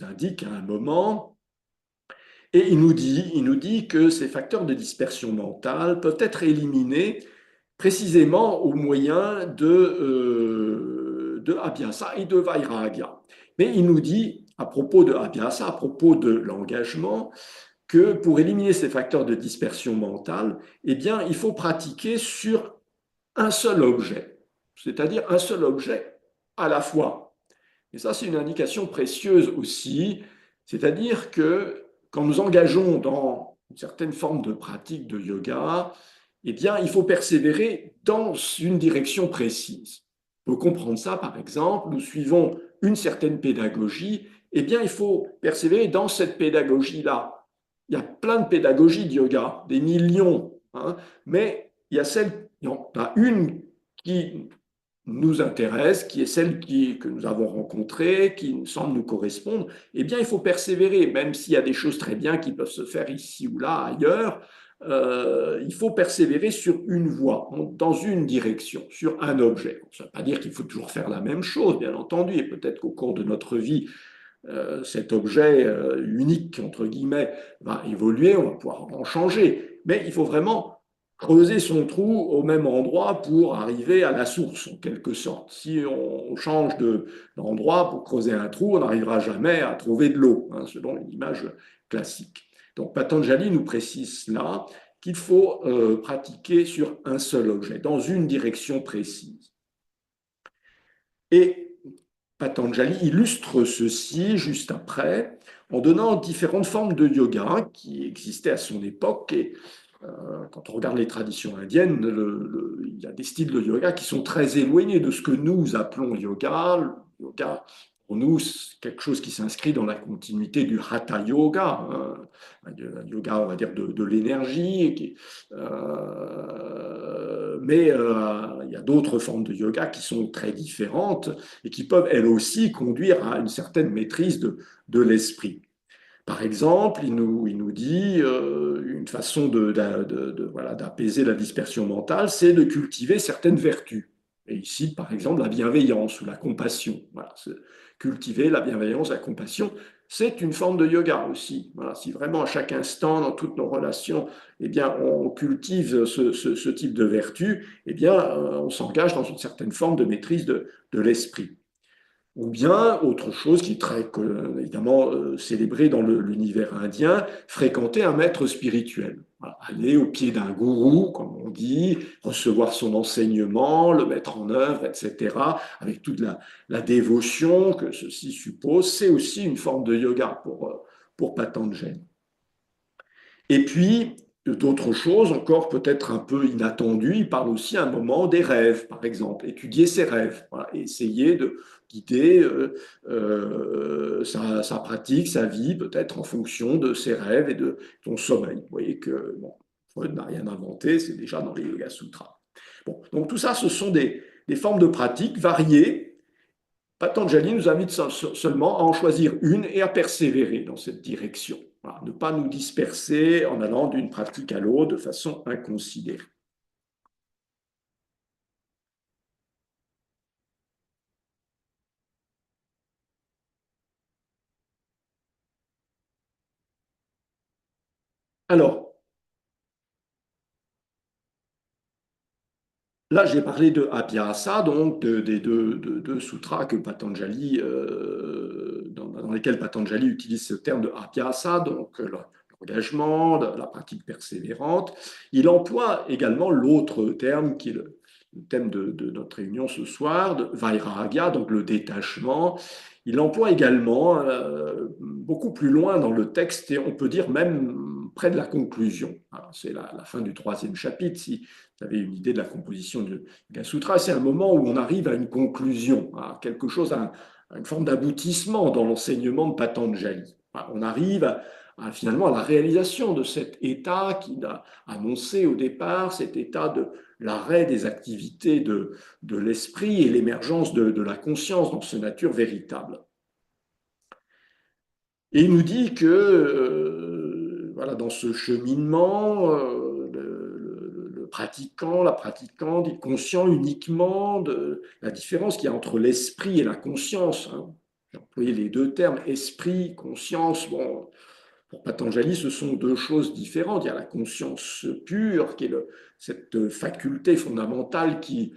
indique à un moment. Et il nous dit que ces facteurs de dispersion mentale peuvent être éliminés précisément au moyen de Abhyasa et de Vairagya. Mais il nous dit, à propos de Abhyasa, à propos de l'engagement, que pour éliminer ces facteurs de dispersion mentale, eh bien, il faut pratiquer sur un seul objet, c'est-à-dire un seul objet à la fois. Et ça, c'est une indication précieuse aussi, c'est-à-dire que quand nous engageons dans une certaine forme de pratique de yoga, eh bien, il faut persévérer dans une direction précise. On peut comprendre ça, par exemple, nous suivons une certaine pédagogie, eh bien, il faut persévérer dans cette pédagogie-là. Il y a plein de pédagogies de yoga, des millions, hein, mais il y en a une qui nous intéresse, qui est celle que nous avons rencontrée, qui semble nous correspondre, eh bien, il faut persévérer, même s'il y a des choses très bien qui peuvent se faire ici ou là, ailleurs. il faut persévérer sur une voie, dans une direction, sur un objet. Ça ne veut pas dire qu'il faut toujours faire la même chose, bien entendu, et peut-être qu'au cours de notre vie, cet objet unique, entre guillemets, va évoluer, on va pouvoir en changer. Mais il faut vraiment creuser son trou au même endroit pour arriver à la source, en quelque sorte. Si on change d'endroit pour creuser un trou, on n'arrivera jamais à trouver de l'eau, hein, selon une image classique. Donc Patanjali nous précise là qu'il faut pratiquer sur un seul objet, dans une direction précise. Et Patanjali illustre ceci juste après en donnant différentes formes de yoga qui existaient à son époque. Et quand on regarde les traditions indiennes, il y a des styles de yoga qui sont très éloignés de ce que nous appelons yoga. Le yoga, pour nous, c'est quelque chose qui s'inscrit dans la continuité du hatha yoga, hein, un yoga, on va dire, de l'énergie. Mais il y a d'autres formes de yoga qui sont très différentes et qui peuvent, elles aussi, conduire à une certaine maîtrise de l'esprit. Par exemple, il nous dit une façon voilà, d'apaiser la dispersion mentale, c'est de cultiver certaines vertus. Et ici, par exemple, la bienveillance ou la compassion. Voilà, cultiver la bienveillance, la compassion, c'est une forme de yoga aussi. Voilà, si vraiment à chaque instant, dans toutes nos relations, eh bien, on cultive ce type de vertu, eh bien, on s'engage dans une certaine forme de maîtrise de l'esprit. Ou bien, autre chose qui est très évidemment célébrée dans l'univers indien, fréquenter un maître spirituel. Voilà, aller au pied d'un gourou, comme on dit, recevoir son enseignement, le mettre en œuvre, etc., avec toute la dévotion que ceci suppose. C'est aussi une forme de yoga pour Patanjali. Et puis, d'autres choses encore peut-être un peu inattendues, il parle aussi à un moment des rêves, par exemple, étudier ses rêves, voilà, et essayer de guider sa pratique, sa vie, peut-être en fonction de ses rêves et de son sommeil. Vous voyez que bon, Freud n'a rien inventé, c'est déjà dans les Yoga Sutras. Bon, donc tout ça, ce sont des formes de pratiques variées. Patanjali nous invite seulement à en choisir une et à persévérer dans cette direction. Voilà, ne pas nous disperser en allant d'une pratique à l'autre de façon inconsidérée. Alors, là, j'ai parlé de Abhyasa, donc des deux sutras que Patanjali, dans lesquels Patanjali utilise ce terme de Abhyasa, donc l'engagement, la pratique persévérante. Il emploie également l'autre terme qui est le thème de notre réunion ce soir, de Vairagya, donc le détachement. Il l'emploie également beaucoup plus loin dans le texte et on peut dire même près de la conclusion. C'est la fin du 3e chapitre. Si vous avez une idée de la composition du Yoga Sutra, c'est un moment où on arrive à une conclusion, à quelque chose, à une forme d'aboutissement dans l'enseignement de Patanjali. On arrive finalement à la réalisation de cet état qu'il a annoncé au départ, cet état de l'arrêt des activités de l'esprit et l'émergence de la conscience dans sa nature véritable. Et il nous dit que voilà, dans ce cheminement, le pratiquant, la pratiquante est conscient uniquement de la différence qu'il y a entre l'esprit et la conscience. Hein. J'ai employé les deux termes, esprit, conscience. Bon, pour Patanjali, ce sont deux choses différentes. Il y a la conscience pure, qui est cette faculté fondamentale qui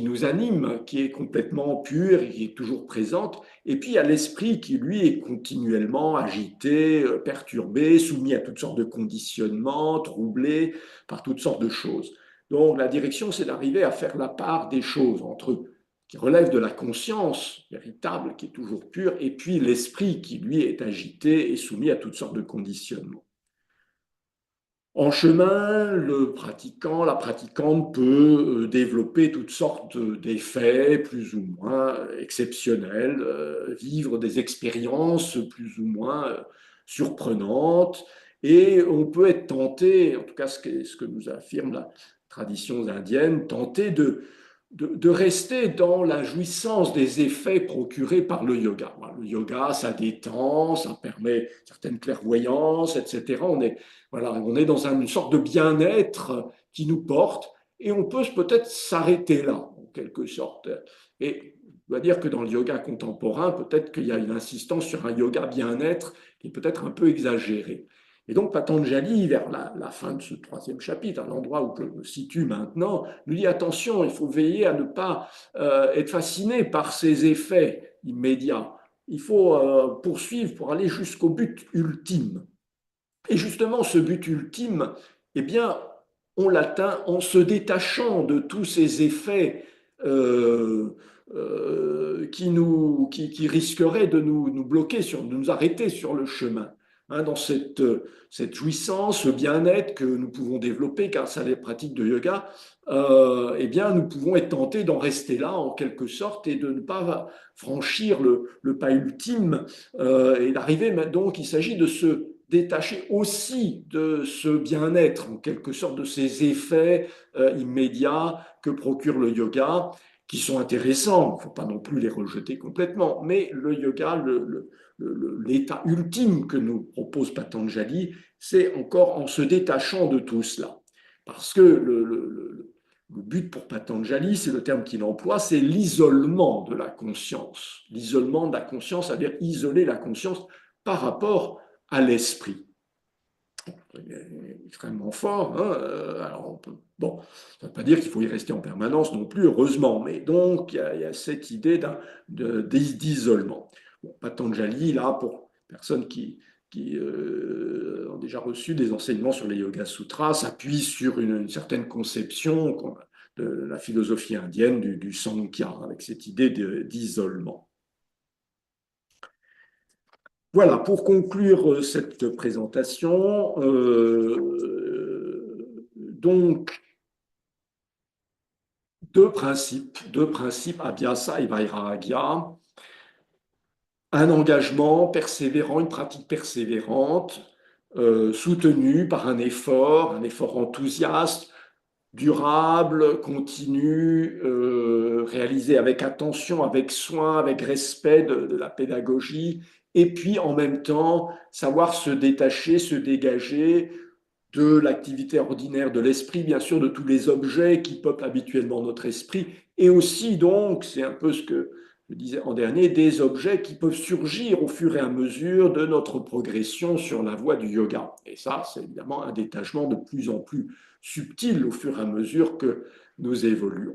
nous anime, qui est complètement pure et qui est toujours présente. Et puis il y a l'esprit qui, lui, est continuellement agité, perturbé, soumis à toutes sortes de conditionnements, troublé par toutes sortes de choses. Donc la direction, c'est d'arriver à faire la part des choses entre eux qui relève de la conscience véritable, qui est toujours pure, et puis l'esprit qui, lui, est agité et soumis à toutes sortes de conditionnements. En chemin, le pratiquant, la pratiquante peut développer toutes sortes d'effets plus ou moins exceptionnels, vivre des expériences plus ou moins surprenantes, et on peut être tenté, en tout cas ce que nous affirme la tradition indienne, tenté de rester dans la jouissance des effets procurés par le yoga. Le yoga, ça détend, ça permet certaines clairvoyances, etc. On est dans une sorte de bien-être qui nous porte et on peut peut-être s'arrêter là, en quelque sorte. Et on va dire que dans le yoga contemporain, peut-être qu'il y a une insistance sur un yoga bien-être qui est peut-être un peu exagérée. Et donc Patanjali, vers la fin de ce troisième chapitre, à l'endroit où je me situe maintenant, nous dit attention, il faut veiller à ne pas être fasciné par ces effets immédiats. Il faut poursuivre pour aller jusqu'au but ultime. Et justement, ce but ultime, eh bien, on l'atteint en se détachant de tous ces effets qui risqueraient de nous bloquer, de nous arrêter sur le chemin. Dans cette jouissance, ce bien-être que nous pouvons développer grâce à les pratiques de yoga, eh bien, nous pouvons être tentés d'en rester là en quelque sorte et de ne pas franchir le pas ultime et d'arriver. Donc, il s'agit de se détacher aussi de ce bien-être, en quelque sorte, de ces effets immédiats que procure le yoga, qui sont intéressants, il ne faut pas non plus les rejeter complètement, mais le yoga, l'état ultime que nous propose Patanjali, c'est encore en se détachant de tout cela. Parce que le but pour Patanjali, c'est le terme qu'il emploie, c'est l'isolement de la conscience. L'isolement de la conscience, c'est-à-dire isoler la conscience par rapport à l'esprit. Extrêmement fort. Alors bon, ça ne veut pas dire qu'il faut y rester en permanence non plus, heureusement, mais donc il y a cette idée d'isolement. Bon, Patanjali, là, pour personnes qui ont déjà reçu des enseignements sur les Yoga Sutras, s'appuie sur une certaine conception de la philosophie indienne du Sankhya, avec cette idée d'isolement. Voilà, pour conclure cette présentation, donc deux principes, Abhyasa et Vairagya, un engagement persévérant, une pratique persévérante, soutenue par un effort enthousiaste, durable, continu, réalisé avec attention, avec soin, avec respect de la pédagogie, et puis en même temps savoir se détacher, se dégager de l'activité ordinaire de l'esprit, bien sûr, de tous les objets qui peuplent habituellement notre esprit, et aussi donc, c'est un peu ce que je disais en dernier, des objets qui peuvent surgir au fur et à mesure de notre progression sur la voie du yoga. Et ça, c'est évidemment un détachement de plus en plus subtil au fur et à mesure que nous évoluons.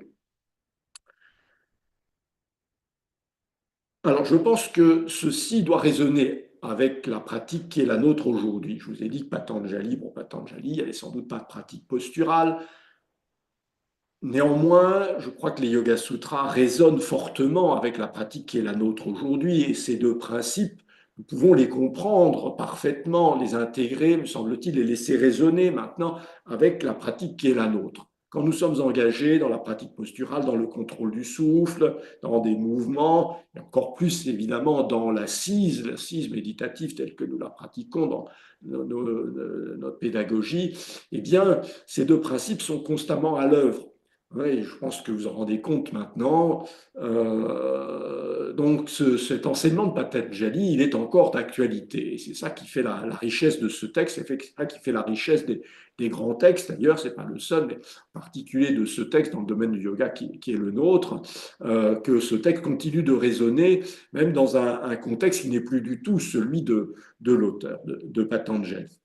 Alors, je pense que ceci doit résonner avec la pratique qui est la nôtre aujourd'hui. Je vous ai dit que Patanjali, il n'y avait sans doute pas de pratique posturale. Néanmoins, je crois que les Yoga Sutras résonnent fortement avec la pratique qui est la nôtre aujourd'hui, et ces deux principes, nous pouvons les comprendre parfaitement, les intégrer, me semble-t-il, les laisser résonner maintenant avec la pratique qui est la nôtre. Quand nous sommes engagés dans la pratique posturale, dans le contrôle du souffle, dans des mouvements, et encore plus évidemment dans l'assise méditative telle que nous la pratiquons dans notre pédagogie, eh bien, ces deux principes sont constamment à l'œuvre. Oui, je pense que vous en rendez compte maintenant. Donc, cet enseignement de Patanjali, il est encore d'actualité. Et c'est ça qui fait la richesse de ce texte, c'est ça qui fait la richesse des grands textes. D'ailleurs, ce n'est pas le seul, mais en particulier de ce texte dans le domaine du yoga qui est le nôtre, que ce texte continue de résonner, même dans un contexte qui n'est plus du tout celui de l'auteur, de Patanjali.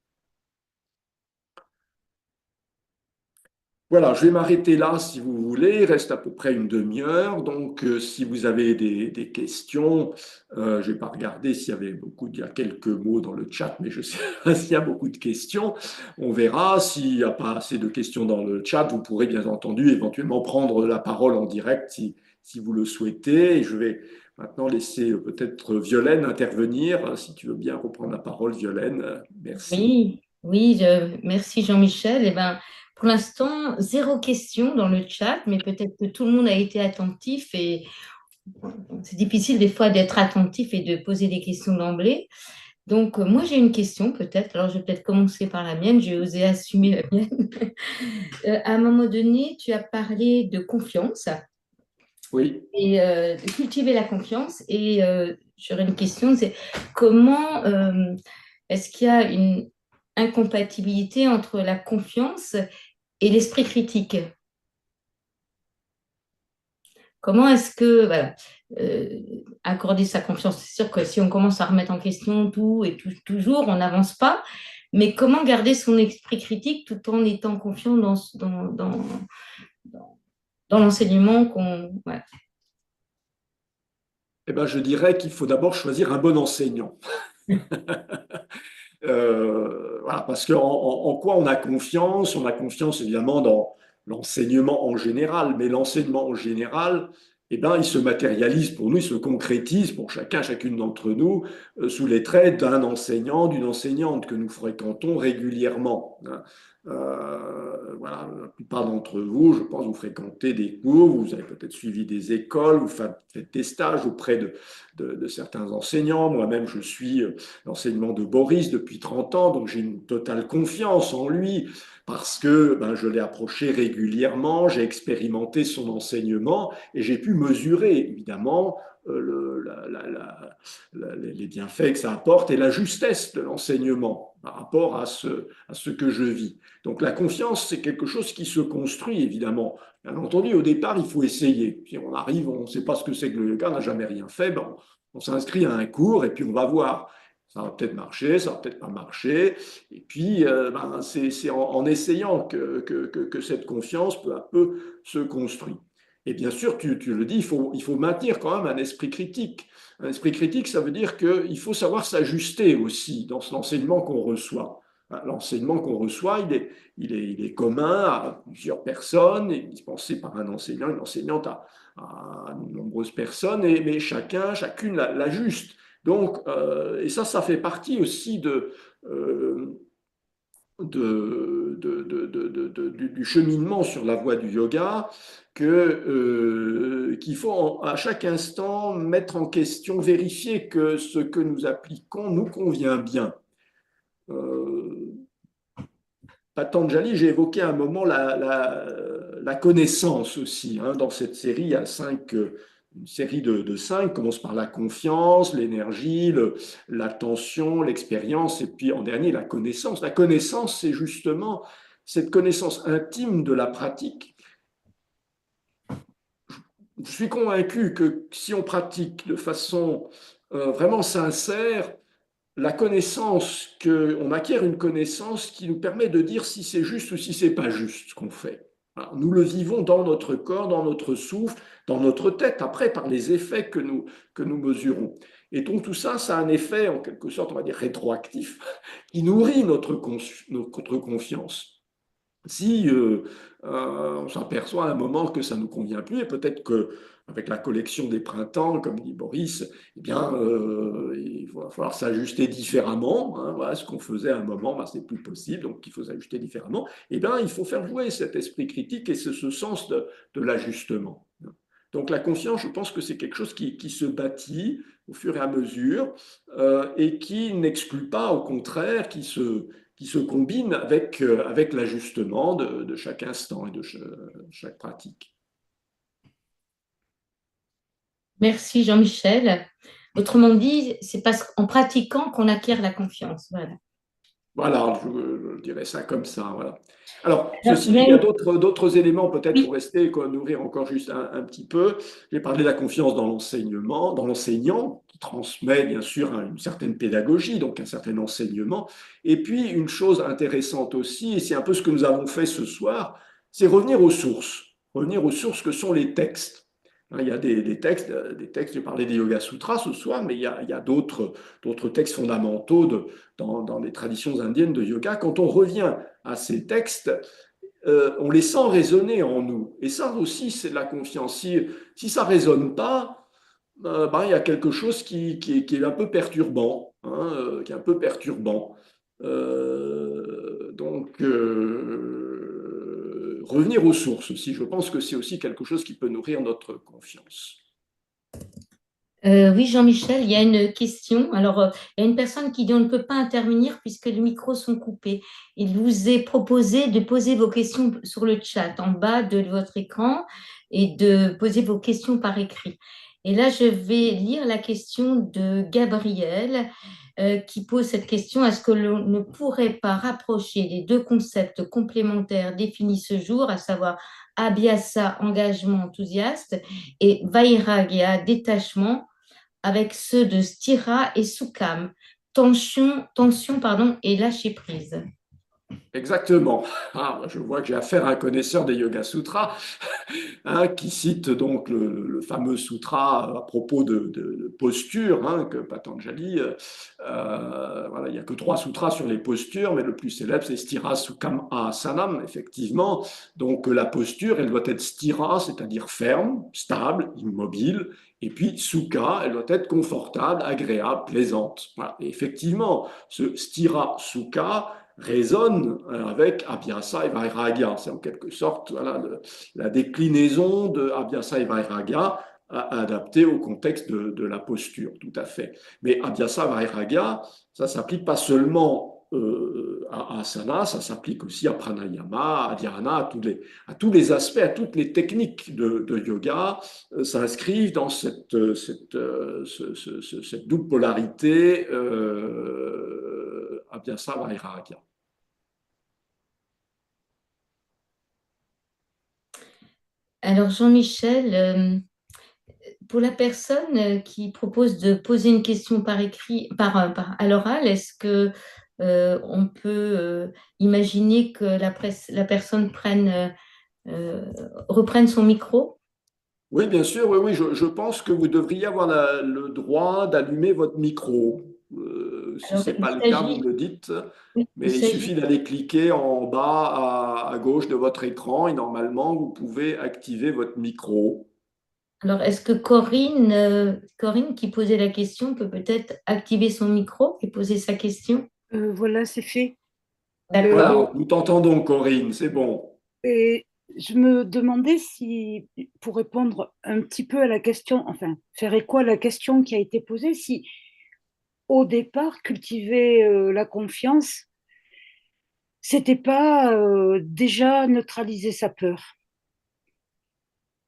Voilà, je vais m'arrêter là si vous voulez. Il reste à peu près une demi-heure. Donc, si vous avez des questions, je vais pas regarder s'il y avait il y a quelques mots dans le chat, mais je sais pas s'il y a beaucoup de questions. On verra. S'il n'y a pas assez de questions dans le chat, vous pourrez bien entendu éventuellement prendre la parole en direct si vous le souhaitez. Et je vais maintenant laisser peut-être Violaine intervenir. Si tu veux bien reprendre la parole, Violaine. Merci. Oui, merci Jean-Michel. Eh ben, pour l'instant, zéro question dans le chat, mais peut-être que tout le monde a été attentif et c'est difficile des fois d'être attentif et de poser des questions d'emblée. Donc, moi, j'ai une question peut-être. Alors, je vais peut-être commencer par la mienne. J'ai osé assumer la mienne. À un moment donné, tu as parlé de confiance Oui. et cultiver la confiance. Et j'aurais une question, c'est comment est-ce qu'il y a une incompatibilité entre la confiance et l'esprit critique? Comment est-ce que, voilà, accorder sa confiance, c'est sûr que si on commence à remettre en question tout et toujours, on n'avance pas. Mais comment garder son esprit critique tout en étant confiant dans l'enseignement qu'on... ouais. Eh ben, je dirais qu'il faut d'abord choisir un bon enseignant. Voilà, parce en quoi on a confiance? On a confiance évidemment dans l'enseignement en général, mais l'enseignement en général, eh ben, il se matérialise pour nous, il se concrétise pour chacun, chacune d'entre nous, sous les traits d'un enseignant, d'une enseignante que nous fréquentons régulièrement, hein. Voilà, la plupart d'entre vous, je pense, vous fréquentez des cours, vous avez peut-être suivi des écoles, vous faites des stages auprès de certains enseignants. Moi-même, je suis l'enseignement de Boris depuis 30 ans, donc j'ai une totale confiance en lui parce que ben, je l'ai approché régulièrement, j'ai expérimenté son enseignement et j'ai pu mesurer évidemment les bienfaits que ça apporte et la justesse de l'enseignement par rapport à ce que je vis. Donc la confiance, c'est quelque chose qui se construit évidemment. Bien entendu, au départ, il faut essayer. Puis on arrive, on ne sait pas ce que c'est que le yoga, on n'a jamais rien fait, ben, on s'inscrit à un cours et puis on va voir. Ça va peut-être marcher, ça va peut-être pas marcher. Et puis, ben, c'est en essayant que cette confiance peu à peu se construit. Et bien sûr, tu le dis, il faut maintenir quand même un esprit critique. Un esprit critique, ça veut dire qu'il faut savoir s'ajuster aussi dans l'enseignement qu'on reçoit. L'enseignement qu'on reçoit, il est commun à plusieurs personnes, il est dispensé par un enseignant, une enseignante à de nombreuses personnes, mais chacune l'ajuste. Donc, et ça fait partie aussi euh, du cheminement sur la voie du yoga, qu'il faut à chaque instant mettre en question, vérifier que ce que nous appliquons nous convient bien. Patanjali, j'ai évoqué à un moment la connaissance aussi, hein. Dans cette série, il y a une série de cinq, commence par la confiance, l'énergie, l'attention, l'expérience, et puis en dernier, la connaissance. La connaissance, c'est justement cette connaissance intime de la pratique. Je suis convaincu que si on pratique de façon vraiment sincère, la connaissance, on acquiert une connaissance qui nous permet de dire si c'est juste ou si c'est pas juste ce qu'on fait. Alors, nous le vivons dans notre corps, dans notre souffle, dans notre tête, après par les effets que nous mesurons. Et donc tout ça, ça a un effet en quelque sorte, on va dire rétroactif, qui nourrit notre confiance. Si on s'aperçoit à un moment que ça ne nous convient plus, et peut-être que avec la collection des printemps, comme dit Boris, eh bien, il va falloir s'ajuster différemment, hein. Voilà, ce qu'on faisait à un moment, ben, c'est plus possible, donc il faut s'ajuster différemment. Eh bien, il faut faire jouer cet esprit critique et ce sens de l'ajustement. Donc la confiance, je pense que c'est quelque chose qui se bâtit au fur et à mesure et qui n'exclut pas, au contraire, qui se combine avec l'ajustement de chaque instant et de chaque pratique. Merci Jean-Michel. Autrement dit, c'est parce qu'en pratiquant qu'on acquiert la confiance. Voilà. Voilà, je dirais ça comme ça. Voilà. Alors, Alors, ceci dit, il y a d'autres éléments peut-être pour oui, rester, quoi, nourrir encore juste un petit peu. J'ai parlé de la confiance dans l'enseignement, dans l'enseignant, qui transmet bien sûr une certaine pédagogie, donc un certain enseignement. Et puis, une chose intéressante aussi, et c'est un peu ce que nous avons fait ce soir, c'est revenir aux sources que sont les textes. Il y a des textes, j'ai parlé des Yoga Sutras ce soir, mais il y a d'autres textes fondamentaux dans les traditions indiennes de yoga. Quand on revient à ces textes, on les sent résonner en nous. Et ça aussi, c'est de la confiance. Si ça ne résonne pas, ben, il y a quelque chose qui est un peu perturbant, hein, qui est un peu perturbant. Donc, revenir aux sources aussi, je pense que c'est aussi quelque chose qui peut nourrir notre confiance. Oui, Jean-Michel, il y a une question. Alors, il y a une personne qui dit on ne peut pas intervenir puisque les micros sont coupés. Il vous est proposé de poser vos questions sur le chat en bas de votre écran et de poser vos questions par écrit. Et là, je vais lire la question de Gabriel qui pose cette question. Est-ce que l'on ne pourrait pas rapprocher les deux concepts complémentaires définis ce jour, à savoir Abhyasa, engagement enthousiaste, et Vairagya, détachement, avec ceux de Stira et Sukham, tension pardon, et lâcher prise. Exactement. Ah, je vois que j'ai affaire à un connaisseur des Yoga Sutras, hein, qui cite donc le fameux sutra à propos de posture, hein, que Patanjali, voilà, il n'y a que 3 sutras sur les postures, mais le plus célèbre c'est Stira Sukham Asanam, effectivement. Donc la posture, elle doit être stira, c'est-à-dire ferme, stable, immobile, et puis sukha, elle doit être confortable, agréable, plaisante. Voilà. Et effectivement, ce stira sukha résonne avec Abhyasa et Vairagya. C'est en quelque sorte voilà, la déclinaison de Abhyasa et Vairagya adaptée au contexte de la posture, tout à fait. Mais Abhyasa Vairagya, ça s'applique pas seulement à asana, ça s'applique aussi à pranayama, à dhyana, à tous les aspects, à toutes les techniques de yoga s'inscrivent dans cette double polarité Abhyasa Vairagya. Alors Jean-Michel, pour la personne qui propose de poser une question par écrit, à l'oral, est-ce que on peut imaginer que la personne reprenne son micro? Oui, bien sûr, oui, oui, je pense que vous devriez avoir le droit d'allumer votre micro. Si Alors ce n'est pas le cas, vous me le dites, il mais il s'agit suffit d'aller cliquer en bas à gauche de votre écran et normalement, vous pouvez activer votre micro. Alors, est-ce que Corinne qui posait la question peut peut-être activer son micro et poser sa question? Voilà, c'est fait. D'accord. Euh, Voilà, nous t'entendons, Corinne, c'est bon. et je me demandais si, pour répondre un petit peu à la question, enfin, faire écho à la question qui a été posée, si au départ, cultiver la confiance, c'était pas déjà neutraliser sa peur.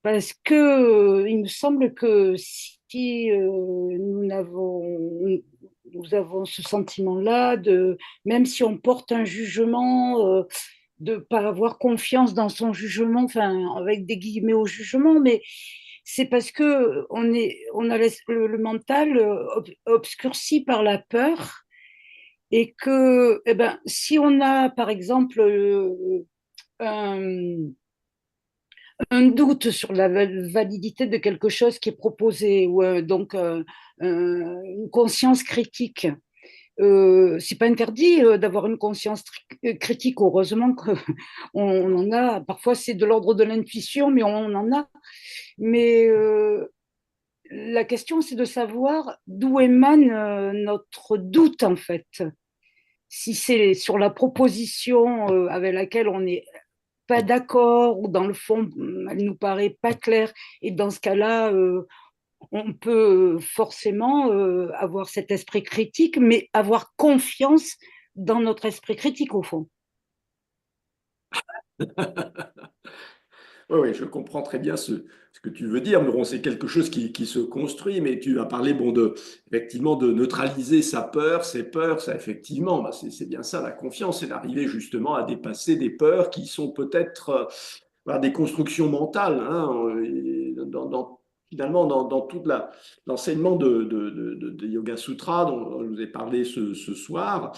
Parce que il me semble que si nous avons ce sentiment-là de, même si on porte un jugement, de pas avoir confiance dans son jugement, enfin avec des guillemets au jugement, mais c'est parce que on a le mental obscurci par la peur et que, eh ben, si on a par exemple un, un doute sur la validité de quelque chose qui est proposé ou une conscience critique. C'est pas interdit d'avoir une conscience critique. Heureusement qu'on on en a. Parfois, c'est de l'ordre de l'intuition, mais on en a. Mais la question, c'est de savoir d'où émane notre doute, en fait. Si c'est sur la proposition avec laquelle on n'est pas d'accord ou dans le fond, elle nous paraît pas claire. Et dans ce cas-là, on peut forcément avoir cet esprit critique, mais avoir confiance dans notre esprit critique au fond. Oui, oui, je comprends très bien ce que tu veux dire. Mais bon, c'est quelque chose qui se construit, mais tu as parlé bon, effectivement, de neutraliser sa peur, ses peurs, ça effectivement, bah, c'est bien ça la confiance, c'est d'arriver justement à dépasser des peurs qui sont peut-être voilà, des constructions mentales. Hein, et finalement, dans tout l'enseignement de Yoga Sutra dont je vous ai parlé ce soir,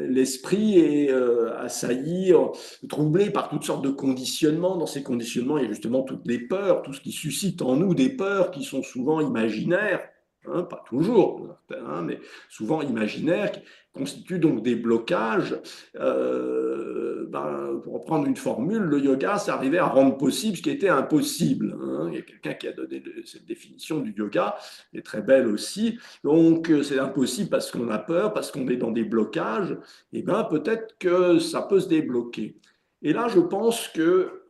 l'esprit est assailli, troublé par toutes sortes de conditionnements. Dans ces conditionnements, il y a justement toutes les peurs, tout ce qui suscite en nous des peurs qui sont souvent imaginaires. Hein, pas toujours, hein, mais souvent imaginaires, qui constituent donc des blocages. Pour reprendre une formule, le yoga, c'est arriver à rendre possible ce qui était impossible. Hein. Il y a quelqu'un qui a donné cette définition du yoga, qui est très belle aussi. Donc, c'est impossible parce qu'on a peur, parce qu'on est dans des blocages. Et bien, peut-être que ça peut se débloquer. Et là, je pense que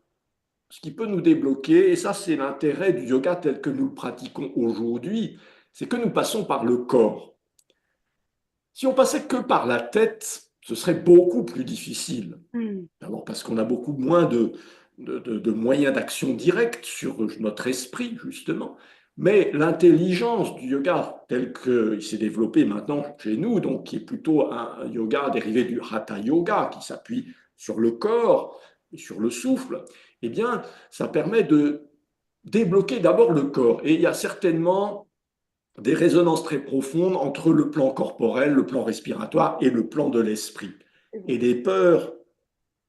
ce qui peut nous débloquer, et ça c'est l'intérêt du yoga tel que nous le pratiquons aujourd'hui, c'est que nous passons par le corps. Si on passait que par la tête, ce serait beaucoup plus difficile. D'abord parce qu'on a beaucoup moins de moyens d'action directe sur notre esprit, justement. Mais l'intelligence du yoga, tel qu'il s'est développé maintenant chez nous, donc qui est plutôt un yoga dérivé du hatha yoga, qui s'appuie sur le corps et sur le souffle, eh bien, ça permet de débloquer d'abord le corps. Et il y a certainement des résonances très profondes entre le plan corporel, le plan respiratoire et le plan de l'esprit. Et des peurs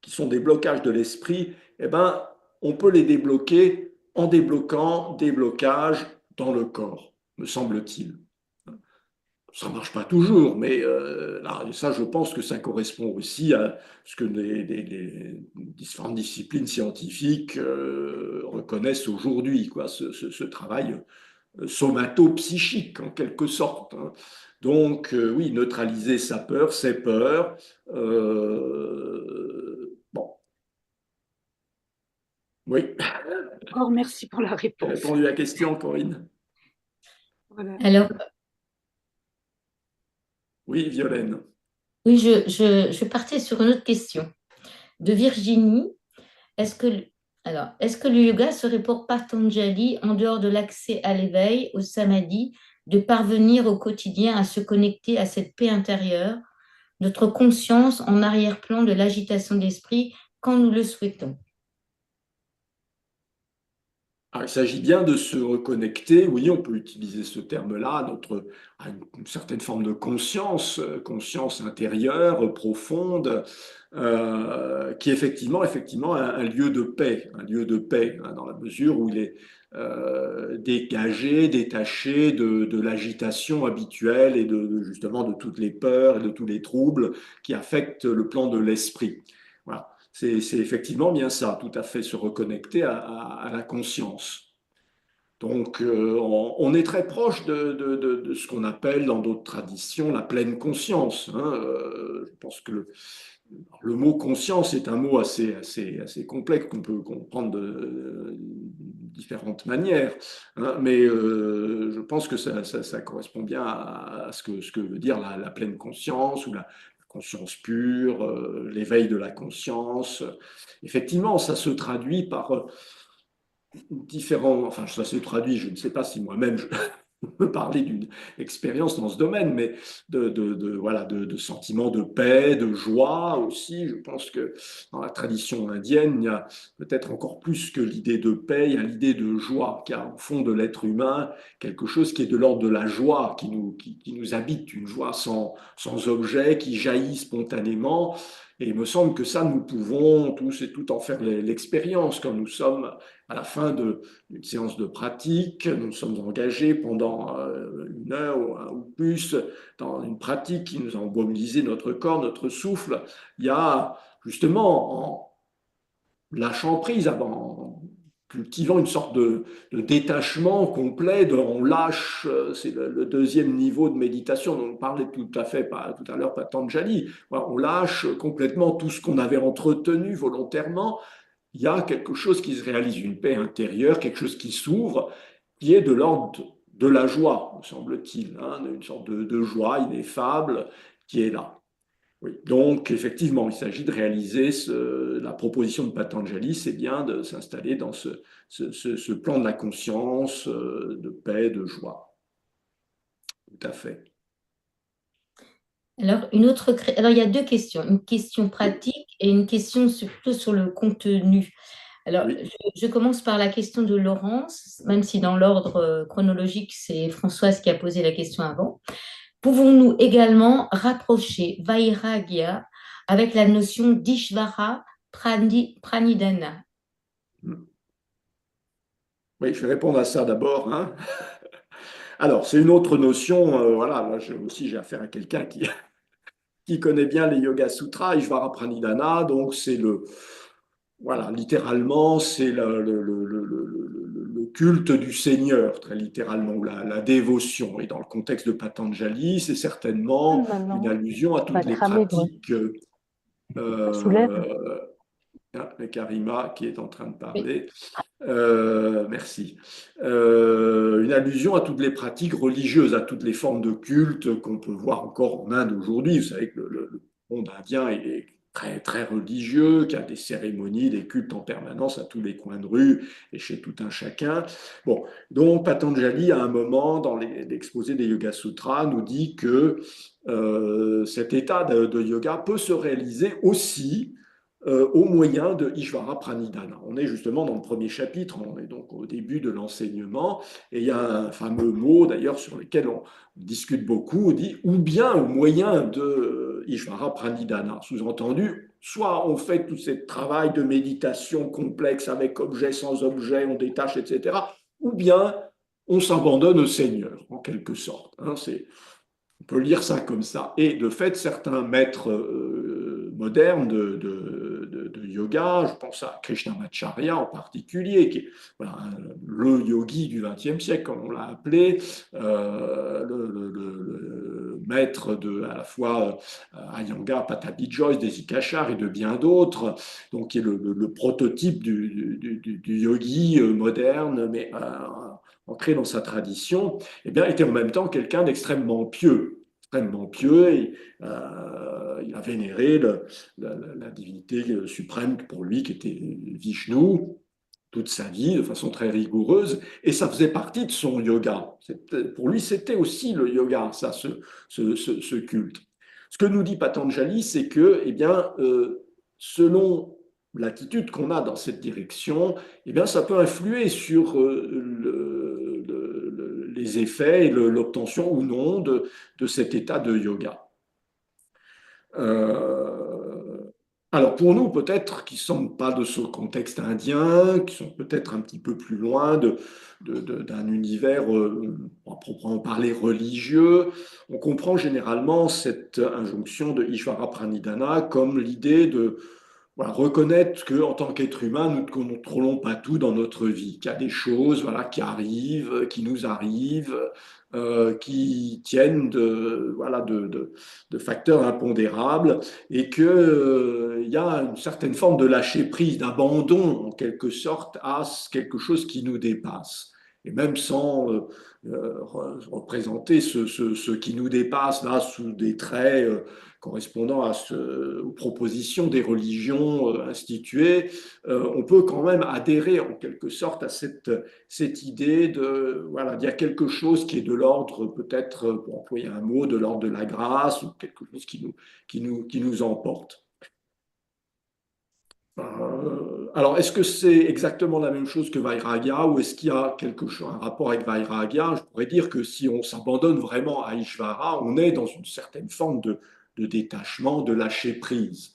qui sont des blocages de l'esprit, eh ben, on peut les débloquer en débloquant des blocages dans le corps, me semble-t-il. Ça ne marche pas toujours, mais là, ça, je pense que ça correspond aussi à ce que les différentes disciplines scientifiques reconnaissent aujourd'hui, quoi, ce travail somato-psychique, en quelque sorte. Hein. Donc, oui, neutraliser sa peur, ses peurs. Bon, oui. Encore merci pour la J'ai réponse. répondu à la question, Corinne. Voilà. Alors, Oui, Violaine. oui, je partais sur une autre question. De Virginie, est-ce que le yoga serait pour Patanjali, en dehors de l'accès à l'éveil, au samadhi, de parvenir au quotidien à se connecter à cette paix intérieure, notre conscience en arrière-plan de l'agitation d'esprit quand nous le souhaitons? Alors, il s'agit bien de se reconnecter, oui, on peut utiliser ce terme-là, à une certaine forme de conscience, conscience intérieure, profonde, qui est effectivement un lieu de paix, hein, dans la mesure où il est dégagé, détaché de l'agitation habituelle et justement de toutes les peurs et de tous les troubles qui affectent le plan de l'esprit. Voilà. C'est effectivement bien ça, tout à fait se reconnecter à la conscience. Donc, on est très proche de ce qu'on appelle dans d'autres traditions la pleine conscience. Hein. Je pense que le mot conscience est un mot assez complexe qu'on peut comprendre de différentes manières. Hein. Mais je pense que ça correspond bien à ce que veut dire la pleine conscience ou la conscience pure, l'éveil de la conscience. Effectivement, ça se traduit par différents, enfin ça se traduit, je ne sais pas si moi-même je peux parler d'une expérience dans ce domaine, mais voilà, de sentiments de paix, de joie aussi. Je pense que dans la tradition indienne, il y a peut-être encore plus que l'idée de paix, il y a l'idée de joie, car au fond de l'être humain, quelque chose qui est de l'ordre de la joie, qui nous habite, une joie sans objet, qui jaillit spontanément. Et il me semble que ça, nous pouvons tous et toutes en faire l'expérience quand nous sommes à la fin d'une séance de pratique, nous sommes engagés pendant une heure ou plus dans une pratique qui nous a mobilisé notre corps, notre souffle. Il y a justement, en lâchant prise, en cultivant une sorte de détachement complet, on lâche, c'est le deuxième niveau de méditation dont on parlait tout à l'heure Patanjali. Voilà, on lâche complètement tout ce qu'on avait entretenu volontairement. Il y a quelque chose qui se réalise, une paix intérieure, quelque chose qui s'ouvre, qui est de l'ordre de la joie, me semble-t-il, hein, une sorte de joie ineffable qui est là. Oui. Donc, effectivement, il s'agit de réaliser la proposition de Patanjali, c'est bien de s'installer dans ce plan de la conscience, de paix, de joie. Tout à fait. Alors, alors, il y a deux questions, une question pratique et une question plutôt sur le contenu. Alors, Oui. je commence par la question de Laurence, même si dans l'ordre chronologique, c'est Françoise qui a posé la question avant. Pouvons-nous également rapprocher Vairagya avec la notion d'Ishvara Pranidhana? Oui, je vais répondre à ça d'abord. Hein. Alors, c'est une autre notion. Voilà, là, j'ai affaire à quelqu'un qui connaît bien les Yoga Sutras, Ishvara Pranidhana. Donc, voilà, littéralement, c'est le culte du Seigneur, très littéralement, ou la dévotion. Et dans le contexte de Patanjali, c'est certainement une allusion à toutes les pratiques. Ah, Karima qui est en train de Oui. parler. Merci. Une allusion à toutes les pratiques religieuses, à toutes les formes de culte qu'on peut voir encore en Inde aujourd'hui. Vous savez que le monde indien est très, très religieux, qu'il y a des cérémonies, des cultes en permanence à tous les coins de rue et chez tout un chacun. Bon, donc Patanjali, à un moment, dans l'exposé des Yoga Sutras, nous dit que cet état de yoga peut se réaliser aussi au moyen de Ishvara Pranidhana. On est justement dans le premier chapitre, on est donc au début de l'enseignement, et il y a un fameux mot d'ailleurs sur lequel on discute beaucoup, on dit ou bien au moyen de Ishvara Pranidhana. Sous-entendu, soit on fait tout ce travail de méditation complexe avec objet, sans objet, on détache, etc., ou bien on s'abandonne au Seigneur, en quelque sorte. Hein, on peut lire ça comme ça. Et de fait, certains maîtres modernes de yoga, je pense à Krishnamacharya en particulier, qui est voilà, le yogi du XXe siècle, comme on l'a appelé, le maître de à la fois Iyengar, Patabi Joyce, Desikachar et de bien d'autres, donc qui est le prototype du yogi moderne, mais ancré dans sa tradition, eh bien, était en même temps quelqu'un d'extrêmement pieux. Extrêmement pieux, et il a vénéré la divinité suprême pour lui, qui était Vishnu, toute sa vie, de façon très rigoureuse, et ça faisait partie de son yoga. Pour lui, c'était aussi le yoga, ça, ce culte. Ce que nous dit Patanjali, c'est que, eh bien, selon l'attitude qu'on a dans cette direction, eh bien, ça peut influer sur les effets et l'obtention ou non de cet état de yoga. Alors pour nous, peut-être qui ne sommes pas de ce contexte indien, qui sont peut-être un petit peu plus loin d'un univers, à proprement parler, religieux, on comprend généralement cette injonction de Ishvara Pranidhana comme l'idée de voilà, reconnaître qu'en tant qu'être humain, nous ne contrôlons pas tout dans notre vie, qu'il y a des choses voilà, qui arrivent, qui nous arrivent, qui tiennent voilà, de facteurs impondérables, et qu'il y a une certaine forme de lâcher prise, d'abandon en quelque sorte à quelque chose qui nous dépasse. Et même sans représenter ce qui nous dépasse là sous des traits correspondant aux propositions des religions instituées, on peut quand même adhérer en quelque sorte à cette idée voilà, il y a quelque chose qui est de l'ordre, peut-être, pour employer un mot, de l'ordre de la grâce, ou quelque chose qui nous emporte. Alors, est-ce que c'est exactement la même chose que Vairagya, ou est-ce qu'il y a quelque chose, un rapport avec Vairagya? Je pourrais dire que si on s'abandonne vraiment à Ishvara, on est dans une certaine forme de détachement, de lâcher prise.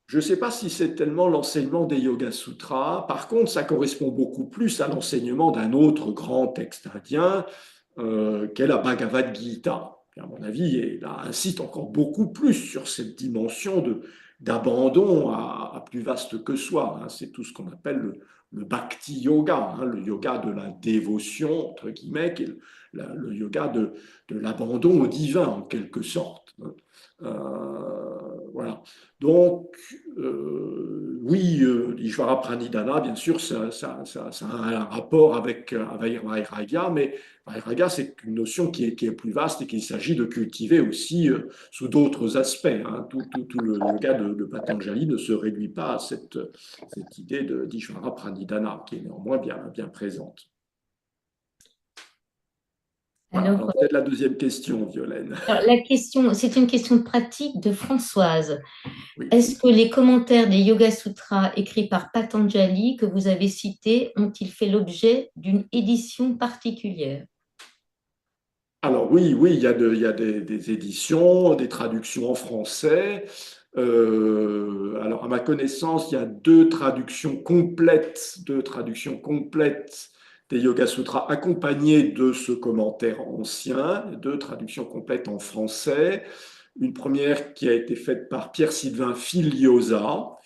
Je ne sais pas si c'est tellement l'enseignement des Yoga Sutras. Par contre, ça correspond beaucoup plus à l'enseignement d'un autre grand texte indien, qu'est la Bhagavad Gita. Et à mon avis, il insiste encore beaucoup plus sur cette dimension d'abandon à plus vaste que soi. Hein. C'est tout ce qu'on appelle le bhakti yoga, hein, le yoga de la dévotion, entre guillemets, qui est le yoga de l'abandon au divin, en quelque sorte. Voilà. Donc, oui, l'Ishvara Pranidhana, bien sûr, ça a un rapport avec Vairagya, mais Vairagya, c'est une notion qui est plus vaste et qu'il s'agit de cultiver aussi sous d'autres aspects. Hein. Tout le yoga de Patanjali ne se réduit pas à cette idée d'Ishvara Pranidhana, qui est néanmoins bien présente. Voilà. Alors, peut-être la deuxième question, Violaine. La question, c'est une question pratique de Françoise. Oui. Est-ce que les commentaires des Yoga Sutras écrits par Patanjali que vous avez cités ont-ils fait l'objet d'une édition particulière? Alors oui, il y a des éditions, des traductions en français. Alors à ma connaissance, il y a deux traductions complètes des Yoga Sutras accompagnées de ce commentaire ancien, deux traductions complètes en français. Une première qui a été faite par Pierre-Sylvain Filiosa.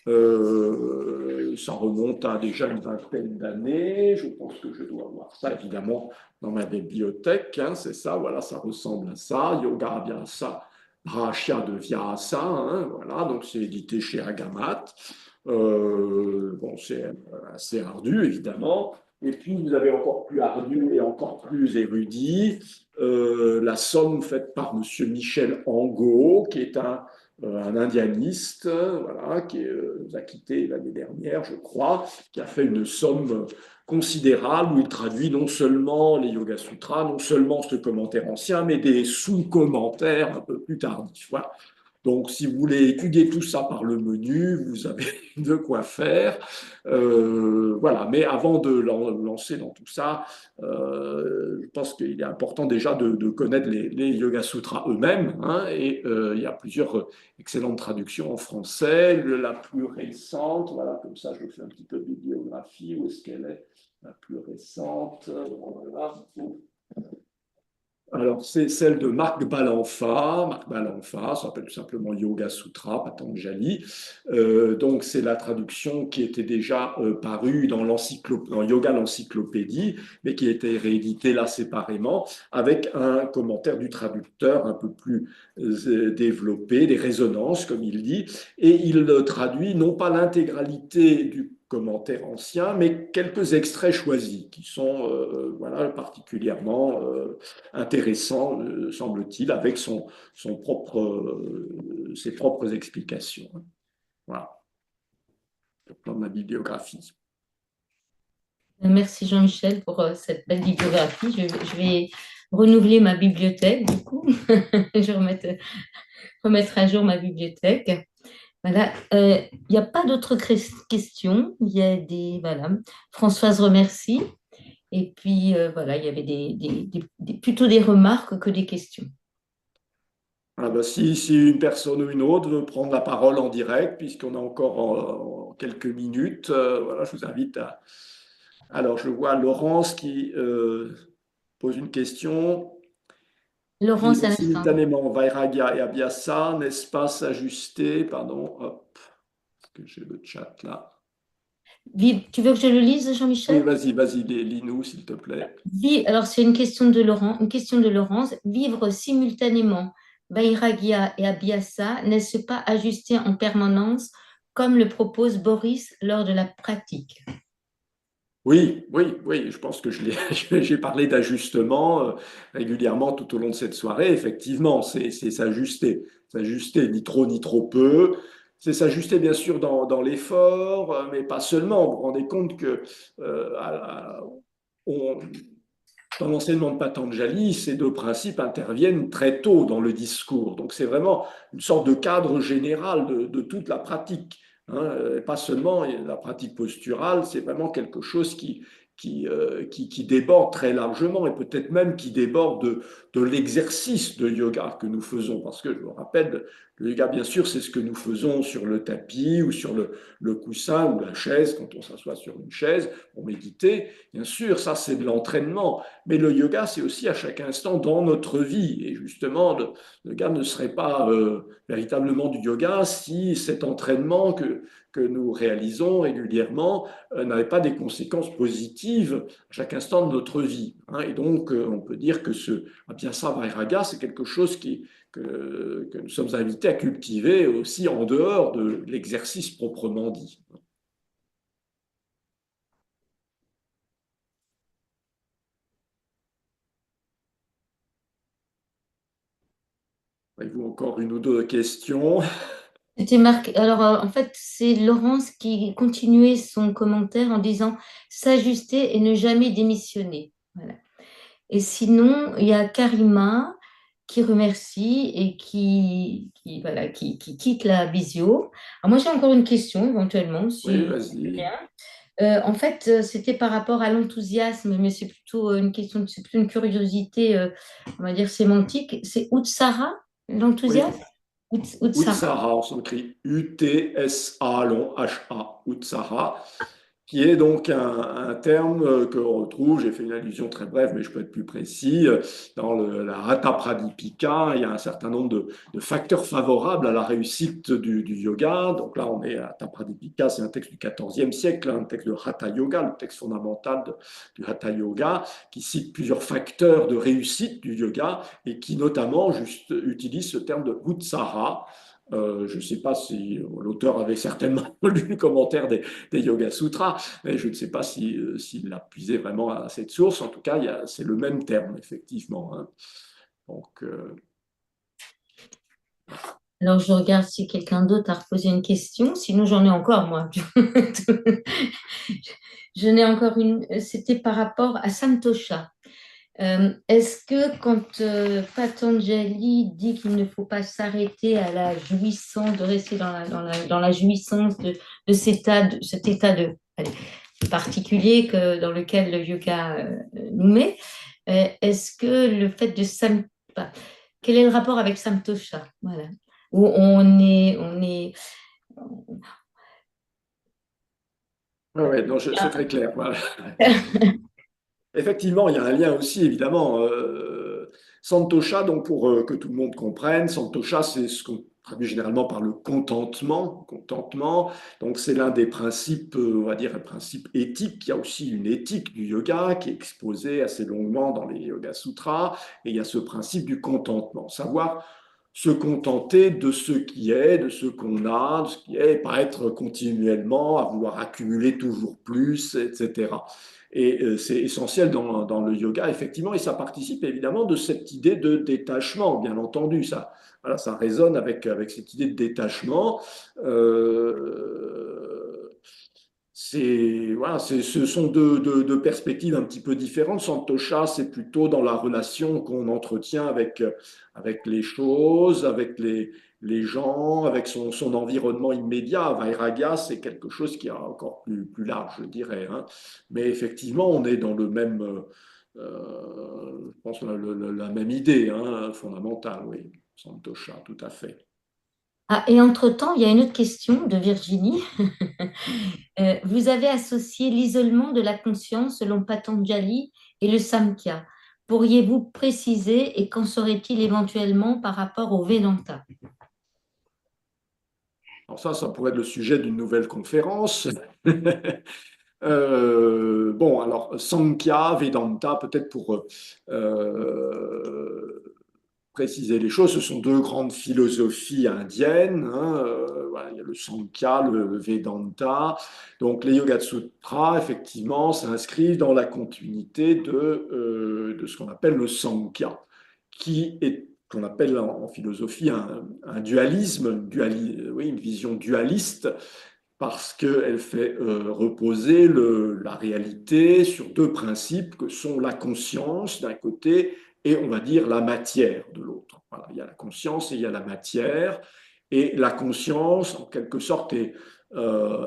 Ça remonte à déjà une vingtaine d'années. Je pense que je dois avoir ça évidemment dans ma bibliothèque. Hein, c'est ça, voilà, ça ressemble à ça. Yoga Abhyasa Rahashya de Vyasa, hein, voilà, donc c'est édité chez Agamat. Bon, c'est assez ardu, évidemment. Et puis, vous avez encore plus ardu et encore plus érudit, la somme faite par Monsieur Michel Angot, qui est un indianiste, voilà, qui nous a quittés l'année dernière, je crois, qui a fait une somme considérable où il traduit non seulement les Yoga Sutras, non seulement ce commentaire ancien, mais des sous-commentaires un peu plus tardifs. Voilà. Donc, si vous voulez étudier tout ça par le menu, vous avez de quoi faire. Voilà. Mais avant de lancer dans tout ça, je pense qu'il est important déjà de connaître les Yoga Sutras eux-mêmes. Hein, et il y a plusieurs excellentes traductions en français. La plus récente, voilà, comme ça, je fais un petit peu de bibliographie. Où est-ce qu'elle est, la plus récente? Voilà. Alors, c'est celle de Marc Balanfa. Marc Balanfa, ça s'appelle tout simplement Yoga Sutra, Patanjali. Donc, c'est la traduction qui était déjà parue dans Yoga l'encyclopédie, mais qui a été rééditée là séparément, avec un commentaire du traducteur un peu plus développé, des résonances, comme il dit, et il traduit non pas l'intégralité du commentaires anciens, mais quelques extraits choisis qui sont voilà, particulièrement intéressants, semble-t-il, avec ses propres explications. Voilà, au plan de ma bibliographie. Merci Jean-Michel pour cette belle bibliographie. Je vais renouveler ma bibliothèque, du coup. Je vais remettre à jour ma bibliothèque. Voilà. Il n'y a pas d'autres questions. Il y a des. Voilà. Françoise remercie. Et puis, voilà, il y avait plutôt des remarques que des questions. Ah bah si une personne ou une autre veut prendre la parole en direct, puisqu'on a encore en quelques minutes, voilà, je vous invite à. Alors, je vois Laurence qui pose une question. Laurence, Vivre à l'instant. simultanément Vairagya et Abhyasa, n'est-ce pas s'ajuster? Pardon, hop, est-ce que j'ai le chat là? Tu veux que je le lise, Oui, Jean-Michel? vas-y, lis-nous, s'il te plaît. Alors, c'est une question de Laurence. Vivre simultanément Vairagya et Abhyasa, n'est-ce pas ajusté en permanence, comme le propose Boris lors de la pratique? Oui, je pense que j'ai parlé d'ajustement régulièrement tout au long de cette soirée. Effectivement, c'est s'ajuster ni trop ni trop peu. C'est s'ajuster bien sûr dans l'effort, mais pas seulement. Vous vous rendez compte que on- dans l'enseignement de Patanjali, ces deux principes interviennent très tôt dans le discours. Donc c'est vraiment une sorte de cadre général de toute la pratique. Hein, pas seulement la pratique posturale, c'est vraiment quelque chose qui déborde très largement et peut-être même qui déborde de l'exercice de yoga que nous faisons. Parce que je me rappelle, le yoga, bien sûr, c'est ce que nous faisons sur le tapis ou sur le coussin ou la chaise, quand on s'assoit sur une chaise pour méditer. Bien sûr, ça, c'est de l'entraînement. Mais le yoga, c'est aussi à chaque instant dans notre vie. Et justement, le yoga ne serait pas véritablement du yoga si cet entraînement que nous réalisons régulièrement n'avait pas des conséquences positives à chaque instant de notre vie. Hein. Et donc, on peut dire que ce Abhyasa Vairagya, c'est quelque chose que nous sommes invités à cultiver aussi en dehors de l'exercice proprement dit. Avez-vous encore une ou deux questions? C'était marqué. Alors, en fait, c'est Laurence qui continuait son commentaire en disant s'ajuster et ne jamais démissionner. Voilà. Et sinon, il y a Karima qui remercie et voilà, qui quitte la visio. Alors moi, j'ai encore une question éventuellement, Oui, si vas-y. en fait, c'était par rapport à l'enthousiasme, mais c'est plutôt une question, c'est plutôt une curiosité, on va dire sémantique. C'est Utsara, l'enthousiasme? Oui. Utsara. Utsara, on s'écrit U-T-S-A long H-A, Utsara. qui est donc un terme que l'on retrouve, j'ai fait une allusion très brève, mais je peux être plus précis, dans la Hatha Pradipika, il y a un certain nombre de facteurs favorables à la réussite du yoga. Donc là, on est à Hatha Pradipika, c'est un texte du XIVe siècle, un texte de Hatha Yoga, le texte fondamental du Hatha Yoga, qui cite plusieurs facteurs de réussite du yoga et qui notamment utilise ce terme de Utsara. Je ne sais pas si l'auteur avait certainement lu le commentaire des Yoga Sutras, mais je ne sais pas s'il l'a puisé vraiment à cette source. En tout cas, c'est le même terme, effectivement. Hein. Donc, Alors, je regarde si quelqu'un d'autre a reposé une question. Sinon, j'en ai encore, moi. Je n'ai encore une. C'était par rapport à Santosha. Est-ce que quand Patanjali dit qu'il ne faut pas s'arrêter à la jouissance, de rester dans la jouissance de cet état allez, particulier dans lequel le yoga nous met, est-ce que le fait de quel est le rapport avec Samtosha? Voilà. Où on est. ouais, non, c'est très clair. Voilà. Effectivement, il y a un lien aussi, évidemment. Santosha, donc pour que tout le monde comprenne, Santosha, c'est ce qu'on traduit généralement par le contentement. Contentement, donc c'est l'un des principes, on va dire, un principe éthique. Il y a aussi une éthique du yoga qui est exposée assez longuement dans les Yoga Sutras. Et il y a ce principe du contentement, savoir se contenter de ce qui est, de ce qu'on a, de ce qui est, et pas être continuellement à vouloir accumuler toujours plus, etc. Et c'est essentiel dans le yoga, effectivement, et ça participe évidemment de cette idée de détachement, bien entendu. Ça, voilà, ça résonne avec cette idée de détachement. Voilà, ce sont deux perspectives un petit peu différentes. Santosha, c'est plutôt dans la relation qu'on entretient avec les choses, avec les gens, avec son environnement immédiat. Vairagya, c'est quelque chose qui est encore plus large, je dirais. Hein. Mais effectivement, on est dans le même, je pense, la même idée hein, fondamentale, oui. Santosha, tout à fait. Ah, et entre-temps, il y a une autre question de Virginie. Vous avez associé l'isolement de la conscience selon Patanjali et le Samkhya. Pourriez-vous préciser et qu'en serait-il éventuellement par rapport au Vedanta? Alors ça pourrait être le sujet d'une nouvelle conférence. Bon, alors Sankhya, Vedanta, peut-être pour préciser les choses, ce sont deux grandes philosophies indiennes. Hein, voilà, il y a le Sankhya, le Vedanta. Donc les Yoga Sutras, effectivement, s'inscrivent dans la continuité de ce qu'on appelle le Sankhya, qui est qu'on appelle en philosophie un dualisme, oui, une vision dualiste, parce qu'elle fait reposer la réalité sur deux principes que sont la conscience d'un côté et on va dire la matière de l'autre. Voilà, il y a la conscience et il y a la matière. Et la conscience, en quelque sorte, est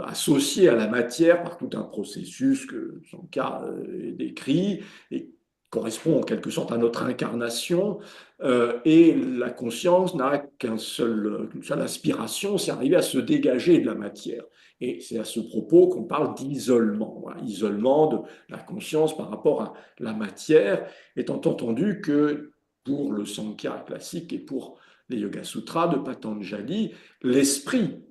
associée à la matière par tout un processus que son cas est décrit et correspond en quelque sorte à notre incarnation. Et la conscience n'a qu'une seule aspiration, c'est arriver à se dégager de la matière. Et c'est à ce propos qu'on parle d'isolement, voilà, isolement de la conscience par rapport à la matière, étant entendu que pour le Sankhya classique et pour les Yoga Sutras de Patanjali, l'esprit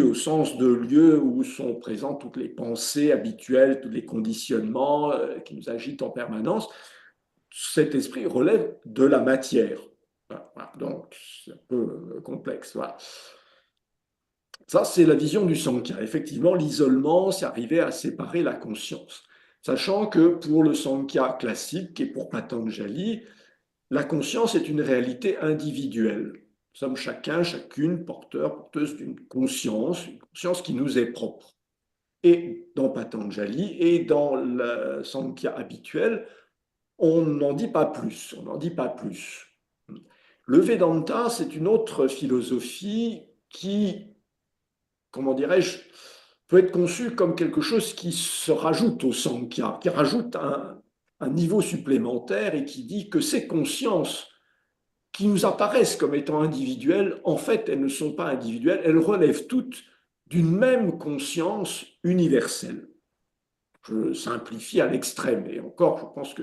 au sens de lieu où sont présentes toutes les pensées habituelles, tous les conditionnements qui nous agitent en permanence, cet esprit relève de la matière. Voilà, donc c'est un peu complexe. Voilà. Ça, c'est la vision du Sankhya. Effectivement, l'isolement, c'est arriver à séparer la conscience. Sachant que pour le Sankhya classique et pour Patanjali, la conscience est une réalité individuelle. Nous sommes chacun, chacune porteuse d'une conscience, une conscience qui nous est propre. Et dans Patanjali et dans le Sankhya habituel, on n'en dit pas plus. On n'en dit pas plus. Le Vedanta, c'est une autre philosophie qui, comment dirais-je, peut être conçu comme quelque chose qui se rajoute au Sankhya, qui rajoute un niveau supplémentaire et qui dit que ces consciences qui nous apparaissent comme étant individuelles, en fait, elles ne sont pas individuelles, elles relèvent toutes d'une même conscience universelle. je simplifie à l'extrême. Et encore, je pense que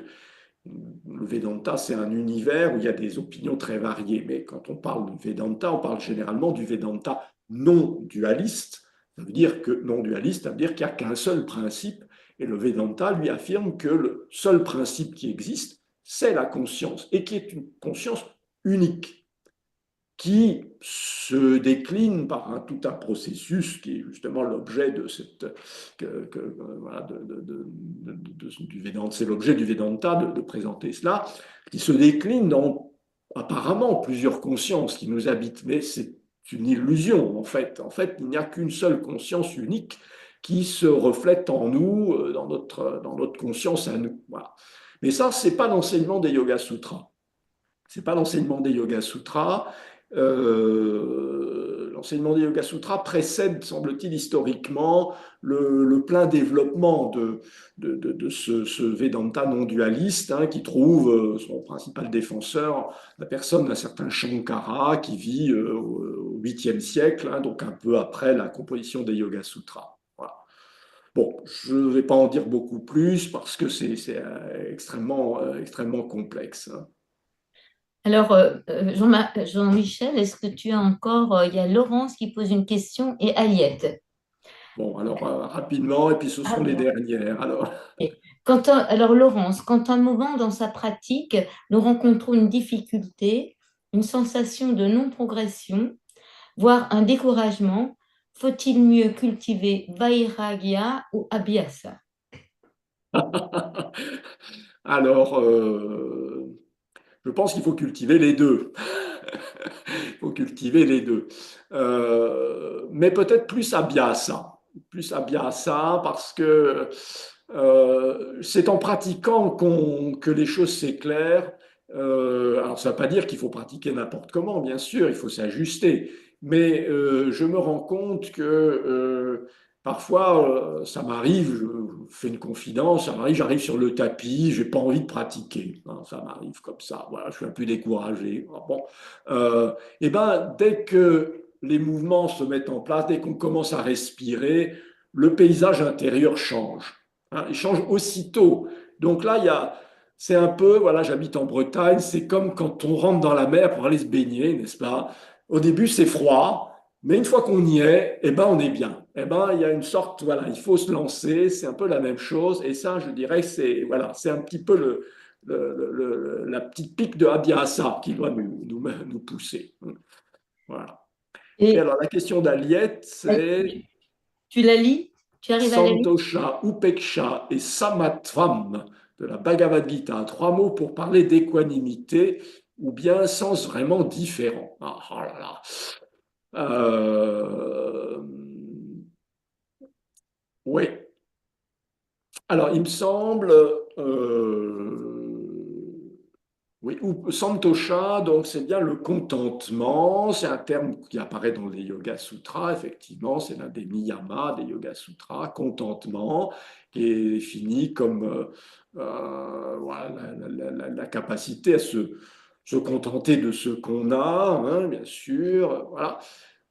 le Vedanta, c'est un univers où il y a des opinions très variées. Mais quand on parle de Vedanta, on parle généralement du Vedanta non dualiste. Ça veut dire que non dualiste, ça veut dire qu'il n'y a qu'un seul principe. Et le Vedanta, lui, affirme que le seul principe qui existe, c'est la conscience, et qui est une conscience unique, qui se décline par tout un processus qui est justement l'objet de cette voilà, du Vedanta, c'est l'objet du Vedanta de présenter cela, qui se décline dans apparemment plusieurs consciences qui nous habitent, mais c'est une illusion en fait. En fait, il n'y a qu'une seule conscience unique qui se reflète en nous, dans notre conscience à nous. Voilà. Mais ça, c'est pas l'enseignement des Yoga Sutras. C'est pas l'enseignement des Yoga Sutras. L'enseignement des Yoga Sutras précède, semble-t-il, historiquement le plein développement de ce Vedanta non dualiste, hein, qui trouve son principal défenseur, la personne d'un certain Shankara qui vit au 8e siècle, hein, donc un peu après la composition des Yoga Sutras. Voilà. Bon, je ne vais pas en dire beaucoup plus parce que c'est extrêmement complexe, hein. Alors, Jean-Michel, est-ce que tu as encore, il y a Laurence qui pose une question et Aliette. Bon, alors rapidement, et puis ce Ah, seront les bien. dernières. Alors, Alors, Laurence, quand un moment dans sa pratique, nous rencontrons une difficulté, une sensation de non-progression, voire un découragement, faut-il mieux cultiver Vairagya ou Abhyasa? alors je pense qu'il faut cultiver les deux. Il faut cultiver les deux. Mais peut-être plus Abhyasa. Plus Abhyasa parce que c'est en pratiquant que les choses s'éclairent. Alors, ça ne veut pas dire qu'il faut pratiquer n'importe comment, bien sûr, il faut s'ajuster. Mais je me rends compte que parfois, ça m'arrive, je fais une confidence, ça m'arrive, j'arrive sur le tapis, j'ai pas envie de pratiquer. Hein, ça m'arrive comme ça, voilà, je suis un peu découragé. Bon, et ben, dès que les mouvements se mettent en place, dès qu'on commence à respirer, le paysage intérieur change. Hein, il change aussitôt. Donc là, c'est un peu, voilà, j'habite en Bretagne, c'est comme quand on rentre dans la mer pour aller se baigner, n'est-ce pas? Au début, c'est froid, mais une fois qu'on y est, eh ben, on est bien. Eh ben, il y a une sorte, voilà, il faut se lancer, c'est un peu la même chose. Et ça, je dirais que c'est, voilà, c'est un petit peu la petite pique de Abhyasa qui doit nous pousser. Voilà. Et Et alors, la question d'Aliette, c'est tu la lis? Tu arrives à la lire? Santosha, Upeksha et Samatvam de la Bhagavad Gita. Trois mots pour parler d'équanimité ou bien sens vraiment différent. Ah, oh là là. Oui. Alors, il me semble, oui, ou Santosha, donc c'est bien le contentement. C'est un terme qui apparaît dans les Yoga Sutras, effectivement, c'est l'un des niyamas des Yoga Sutras, contentement, qui est défini comme voilà, la capacité à se contenter de ce qu'on a, hein, bien sûr, voilà.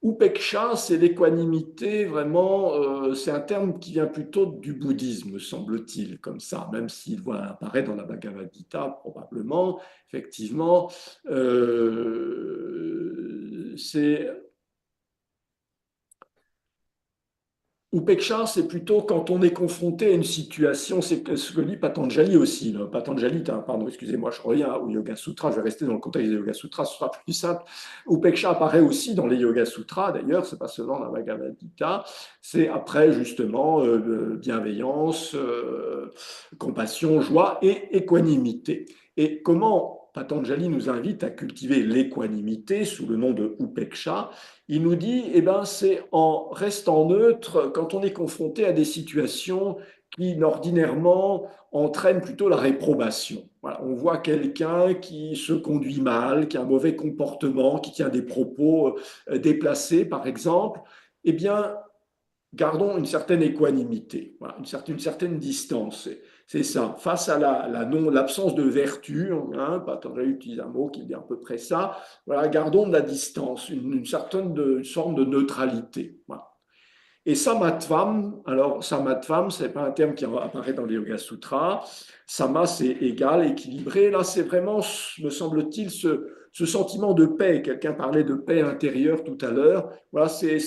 Upeksha, c'est l'équanimité, vraiment, c'est un terme qui vient plutôt du bouddhisme, semble-t-il, comme ça, même s'il apparaît dans la Bhagavad Gita, probablement, effectivement. C'est Upeksha, c'est plutôt quand on est confronté à une situation, c'est ce que dit Patanjali aussi. Là. Patanjali, pardon, excusez-moi, je reviens au Yoga Sutra, je vais rester dans le contexte des Yoga Sutras, ce sera plus simple. Upeksha apparaît aussi dans les Yoga Sutras, d'ailleurs, c'est pas seulement dans la Bhagavad Gita, c'est après justement bienveillance, compassion, joie et équanimité. Et comment Patanjali nous invite à cultiver l'équanimité sous le nom de Upeksha? Il nous dit, eh ben, c'est en restant neutre quand on est confronté à des situations qui, ordinairement, entraînent plutôt la réprobation. Voilà, on voit quelqu'un qui se conduit mal, qui a un mauvais comportement, qui tient des propos déplacés, par exemple. Eh bien, gardons une certaine équanimité, voilà, une certaine distance. C'est ça. Face à l'absence de vertu, hein, Patanjali utilise un mot qui dit à peu près ça. Voilà, gardons de la distance, une certaine forme de neutralité. Voilà. Et Samatvam, alors Samatvam, ce n'est pas un terme qui apparaît dans les Yoga Sutras. Sama, c'est égal, équilibré. Là, c'est vraiment, me semble-t-il, ce sentiment de paix. Quelqu'un parlait de paix intérieure tout à l'heure. Voilà, c'est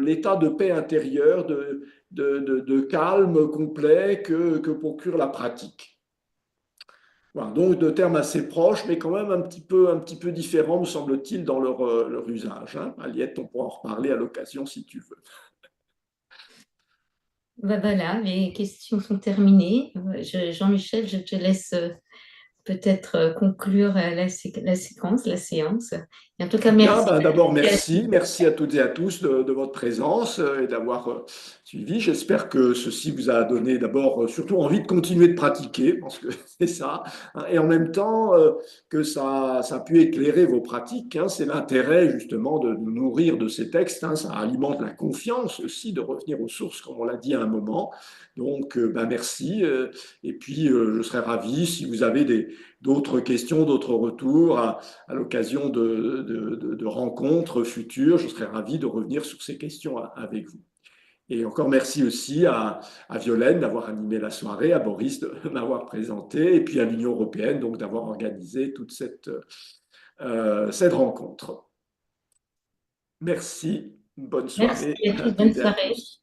l'état de paix intérieure, de calme complet que procure la pratique. Voilà, donc de termes assez proches, mais quand même un petit peu différents, me semble-t-il, dans leur usage. Hein. Aliette, on pourra en reparler à l'occasion si tu veux. Ben voilà, les questions sont terminées. Jean-Michel, je te laisse peut-être conclure la séquence, la séance. Et en tout cas, Bien, merci. ben d'abord, merci à toutes et à tous de votre présence et d'avoir suivi. J'espère que ceci vous a donné d'abord surtout envie de continuer de pratiquer, parce que c'est ça, hein, et en même temps que ça a pu éclairer vos pratiques. Hein. C'est l'intérêt justement de nous nourrir de ces textes. Hein. Ça alimente la confiance aussi de revenir aux sources, comme on l'a dit à un moment. Donc, ben merci. Et puis, je serais ravi si vous avez d'autres questions, d'autres retours à l'occasion de rencontres futures. Je serais ravi de revenir sur ces questions avec vous. Et encore merci aussi à Violaine d'avoir animé la soirée, à Boris de m'avoir présenté, et puis à l'Union européenne donc d'avoir organisé toute cette rencontre. Merci, bonne Merci soirée à à tous, bonne toutes et à soirée. tous.